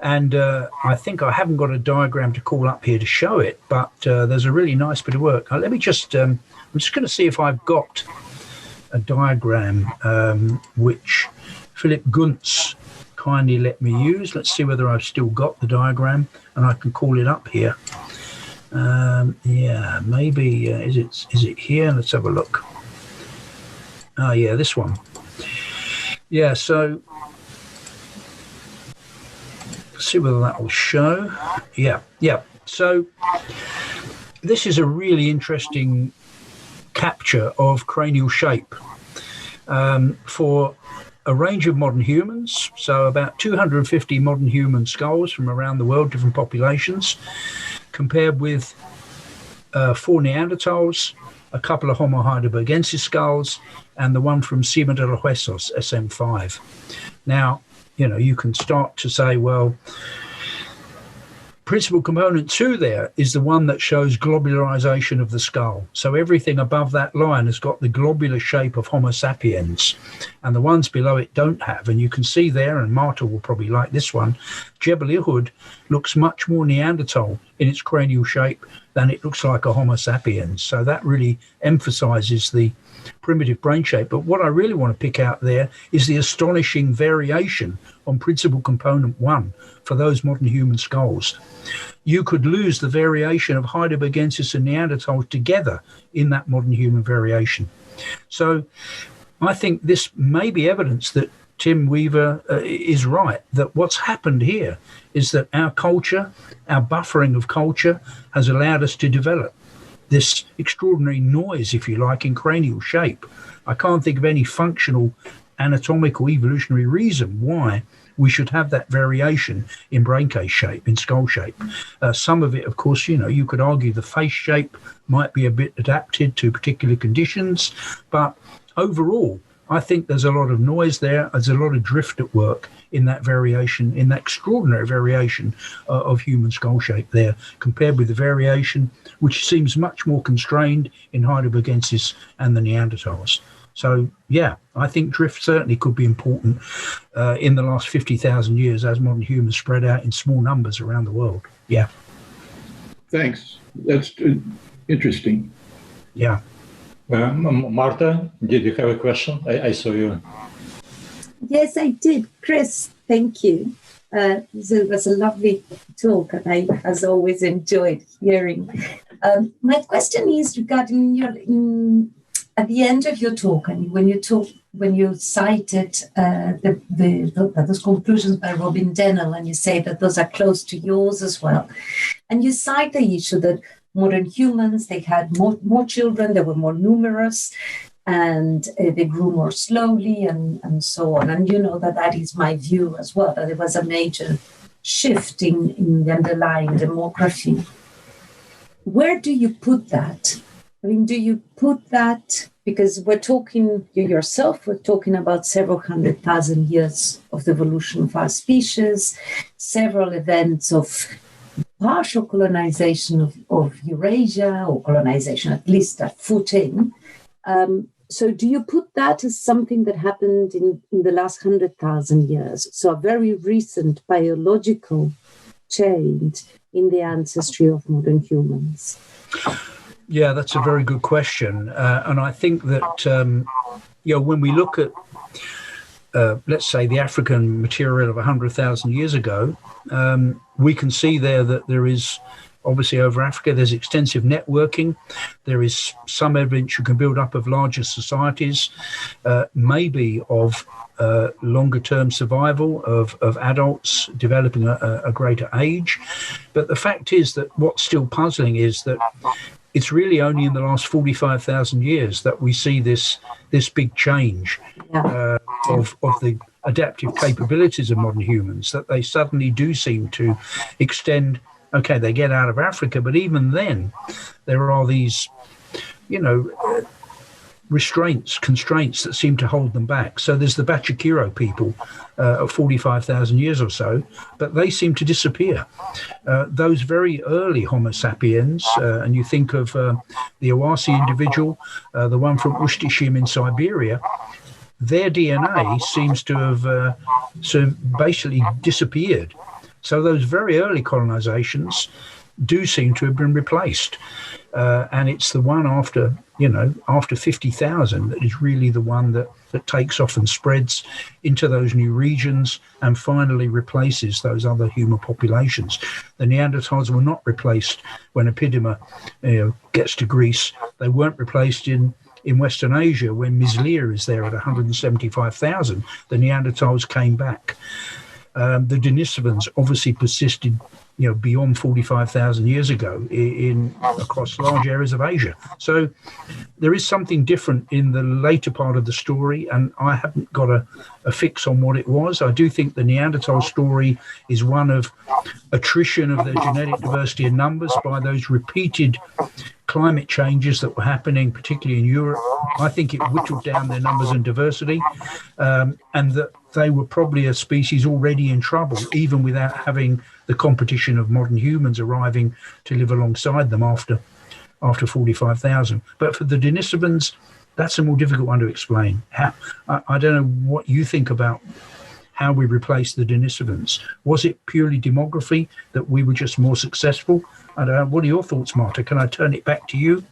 Speaker 2: And I think I haven't got a diagram to call up here to show it, but there's a really nice bit of work. Let me just, I'm just going to see if I've got a diagram which Philip Guntz kindly let me use. Let's see whether I've still got the diagram and I can call it up here. Yeah, maybe, is it here? Let's have a look. Oh, yeah, this one. Yeah, so let's see whether that will show. Yeah. So this is a really interesting capture of cranial shape for a range of modern humans. So about 250 modern human skulls from around the world, different populations, compared with 4 Neanderthals, a couple of Homo heidelbergensis skulls, and the one from Cima de los Huesos, SM5. Now, you can start to say, well, principal component 2 there is the one that shows globularization of the skull. So everything above that line has got the globular shape of Homo sapiens, and the ones below it don't have. And you can see there, and Marta will probably like this one, Jebel Irhoud looks much more Neanderthal in its cranial shape than it looks like a Homo sapiens. So that really emphasizes the primitive brain shape. But what I really want to pick out there is the astonishing variation on principal component 1 for those modern human skulls. You could lose the variation of heidelbergensis and Neanderthals together in that modern human variation. So I think this may be evidence that Tim Weaver is right, that what's happened here is that our culture, our buffering of culture, has allowed us to develop this extraordinary noise, if you like, in cranial shape. I can't think of any functional, anatomical, evolutionary reason why we should have that variation in brain case shape, in skull shape. Some of it, of course, you could argue the face shape might be a bit adapted to particular conditions, but overall, I think there's a lot of noise there. There's a lot of drift at work in that variation, in that extraordinary variation of human skull shape there, compared with the variation which seems much more constrained in heidelbergensis and the Neanderthals. So, yeah, I think drift certainly could be important in the last 50,000 years as modern humans spread out in small numbers around the world. Yeah.
Speaker 3: Thanks. That's interesting.
Speaker 2: Yeah.
Speaker 1: Marta, did you have a question? I saw you.
Speaker 4: Yes, I did. Chris, thank you. It was a lovely talk, and I, as always, enjoyed hearing. My question is regarding at the end of your talk, and when you cited those conclusions by Robin Dennell, and you say that those are close to yours as well, and you cite the issue that modern humans, they had more children, they were more numerous, and they grew more slowly, and so on. And that is my view as well, that there was a major shift in the underlying demography. Where do you put that? I mean, do you put that, because we're talking, you yourself were talking about several 100,000 years of the evolution of our species, several events of partial colonization of Eurasia, or colonization at least a foot in. So do you put that as something that happened in the last 100,000 years? So a very recent biological change in the ancestry of modern humans?
Speaker 2: Yeah, that's a very good question. And I think that, when we look at, let's say, the African material of 100,000 years ago, we can see there that there is, obviously over Africa, there's extensive networking. There is some evidence you can build up of larger societies, maybe of longer term survival of adults developing a greater age. But the fact is that what's still puzzling is that it's really only in the last 45,000 years that we see this big change of the adaptive capabilities of modern humans, that they suddenly do seem to extend. Okay, they get out of Africa, but even then, there are these, constraints that seem to hold them back. So there's the Bacho Kiro people of 45,000 years or so, but they seem to disappear. Those very early Homo sapiens, and you think of the Oasi individual, the one from Ustishim in Siberia, their DNA seems to have basically disappeared. So those very early colonizations do seem to have been replaced. And it's the one after 50,000 that is really the one that takes off and spreads into those new regions and finally replaces those other human populations. The Neanderthals were not replaced when Apidima gets to Greece. They weren't replaced in Western Asia when Mislia is there at 175,000. The Neanderthals came back. The Denisovans obviously persisted beyond 45,000 years ago across large areas of Asia. So there is something different in the later part of the story, and I haven't got a fix on what it was. I do think the Neanderthal story is one of attrition of their genetic diversity and numbers by those repeated climate changes that were happening, particularly in Europe. I think it whittled down their numbers and diversity, and that they were probably a species already in trouble, even without having the competition of modern humans arriving to live alongside them after 45,000. But for the Denisovans, that's a more difficult one to explain. I don't know what you think about how we replaced the Denisovans. Was it purely demography, that we were just more successful? I don't know. What are your thoughts, Marta? Can I turn it back to you?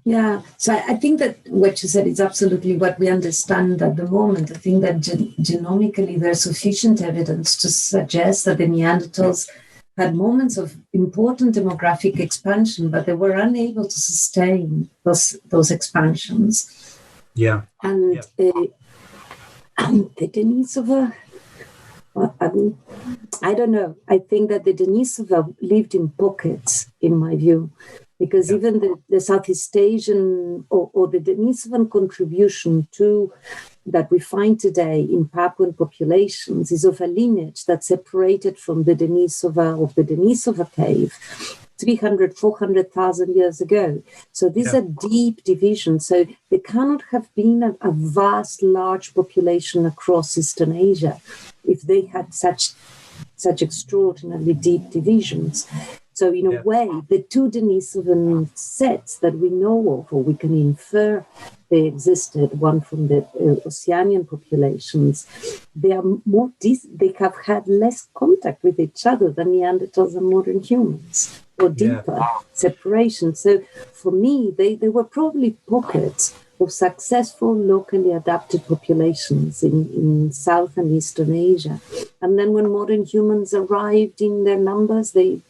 Speaker 4: Yeah, so I think that what you said is absolutely what we understand at the moment. I think that genomically there's sufficient evidence to suggest that the Neanderthals had moments of important demographic expansion, but they were unable to sustain those expansions.
Speaker 2: Yeah.
Speaker 4: And the Denisova, I don't know. I think that the Denisova lived in pockets, in my view, because even the Southeast Asian or the Denisovan contribution that we find today in Papuan populations is of a lineage that separated from the Denisova of the Denisova Cave 300, 400,000 years ago. So these are deep divisions. So there cannot have been a vast, large population across Eastern Asia if they had such extraordinarily deep divisions. So in a way, the two Denisovan sets that we know of, or we can infer they existed, one from the Oceanian populations, they have had less contact with each other than Neanderthals and modern humans, or deeper separation. So for me, they were probably pockets of successful locally adapted populations in South and Eastern Asia. And then when modern humans arrived in their numbers, they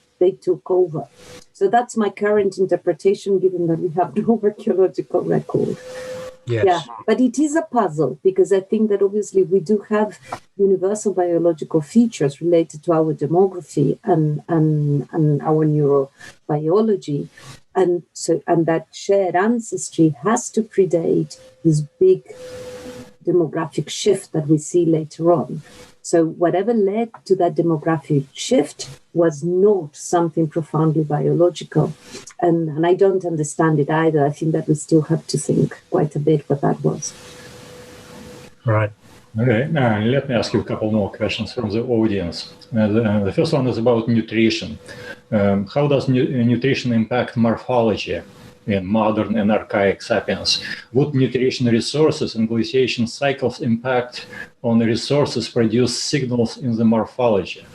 Speaker 4: took over. So that's my current interpretation, given that we have no archaeological record.
Speaker 2: Yes.
Speaker 4: Yeah, but it is a puzzle, because I think that obviously we do have universal biological features related to our demography and our neurobiology. And that shared ancestry has to predate this big demographic shift that we see later on. So whatever led to that demographic shift was not something profoundly biological. And I don't understand it either. I think that we still have to think quite a bit what that was.
Speaker 2: Right.
Speaker 1: Okay, let me ask you a couple more questions from the audience. The first one is about nutrition. How does nutrition impact morphology in modern and archaic sapiens? Would nutrition resources and glaciation cycles impact on the resources produce signals in the morphology?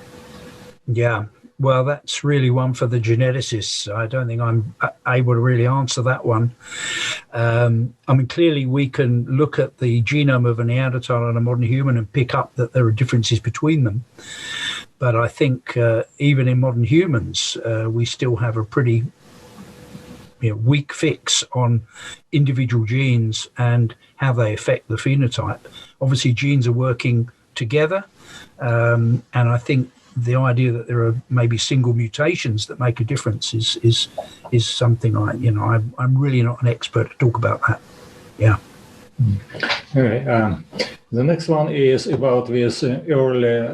Speaker 2: Yeah, well, that's really one for the geneticists. I don't think I'm able to really answer that one. Clearly we can look at the genome of a Neanderthal and a modern human and pick up that there are differences between them. But I think even in modern humans, we still have a pretty weak fix on individual genes and how they affect the phenotype. Obviously, genes are working together, and I think the idea that there are maybe single mutations that make a difference is something I'm really not an expert to talk about that. Yeah.
Speaker 1: All right. The next one is about this early,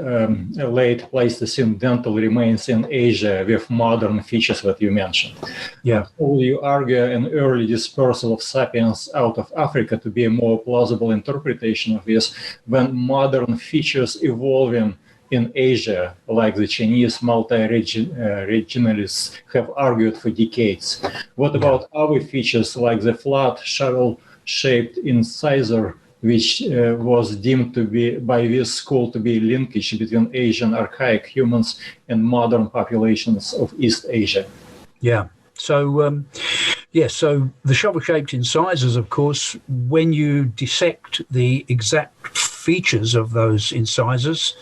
Speaker 1: late Pleistocene dental remains in Asia with modern features that you mentioned.
Speaker 2: Yeah.
Speaker 1: You argue an early dispersal of sapiens out of Africa to be a more plausible interpretation of this than modern features evolving in Asia, like the Chinese multi-regionalists have argued for decades. What about other features like the flat shovel-shaped incisor, which was deemed to be by this school to be linkage between Asian archaic humans and modern populations of East Asia?
Speaker 2: Yeah. So, so the shovel-shaped incisors, of course, when you dissect the exact features of those incisors,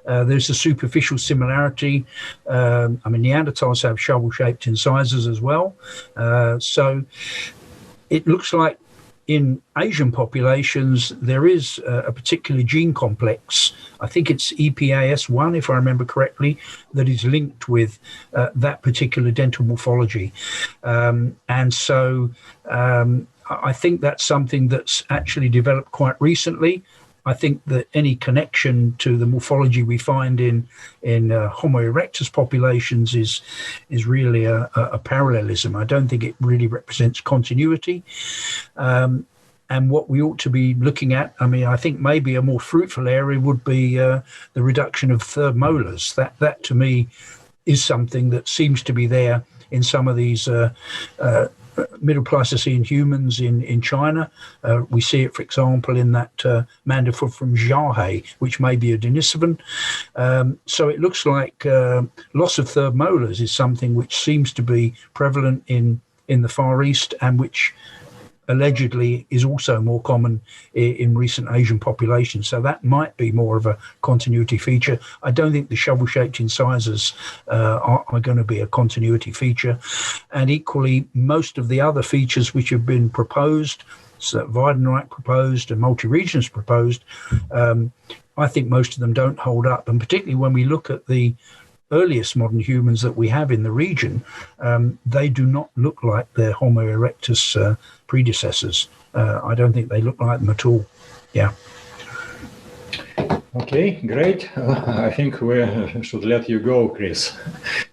Speaker 2: there's a superficial similarity. Neanderthals have shovel-shaped incisors as well. So it looks like in Asian populations, there is a particular gene complex, I think it's EPAS1, if I remember correctly, that is linked with that particular dental morphology. And so I think that's something that's actually developed quite recently. I think that any connection to the morphology we find in Homo erectus populations is really a parallelism. I don't think it really represents continuity. And what we ought to be looking at, I think maybe a more fruitful area would be the reduction of third molars. That to me is something that seems to be there in some of these Middle Pleistocene humans in China. We see it, for example, in that mandible from Jiahe, which may be a Denisovan. So it looks like loss of third molars is something which seems to be prevalent in the Far East, and which allegedly is also more common in recent Asian populations. So that might be more of a continuity feature. I don't think the shovel-shaped incisors are going to be a continuity feature. And equally, most of the other features which have been proposed, so Weidenreich proposed and multi-regions proposed, I think most of them don't hold up. And particularly when we look at the earliest modern humans that we have in the region, they do not look like their Homo erectus predecessors. I don't think they look like them at all. Yeah.
Speaker 1: Okay, great. I think we should let you go, Chris.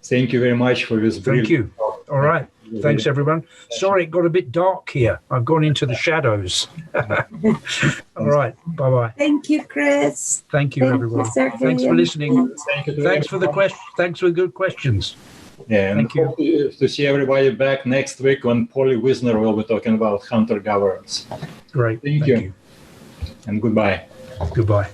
Speaker 1: Thank you very much for this.
Speaker 2: Thank you. All right. Thanks, everyone. Sorry, it got a bit dark here. I've gone into the shadows. All right. Bye-bye.
Speaker 4: Thank you, Chris.
Speaker 2: Thank you, everyone. Thanks for listening. Thanks for the Thanks for the good questions.
Speaker 1: Yeah, and hope to see everybody back next week when Polly Wisner will be talking about hunter-gatherers.
Speaker 2: Great.
Speaker 1: Thank you. And goodbye.
Speaker 2: Goodbye.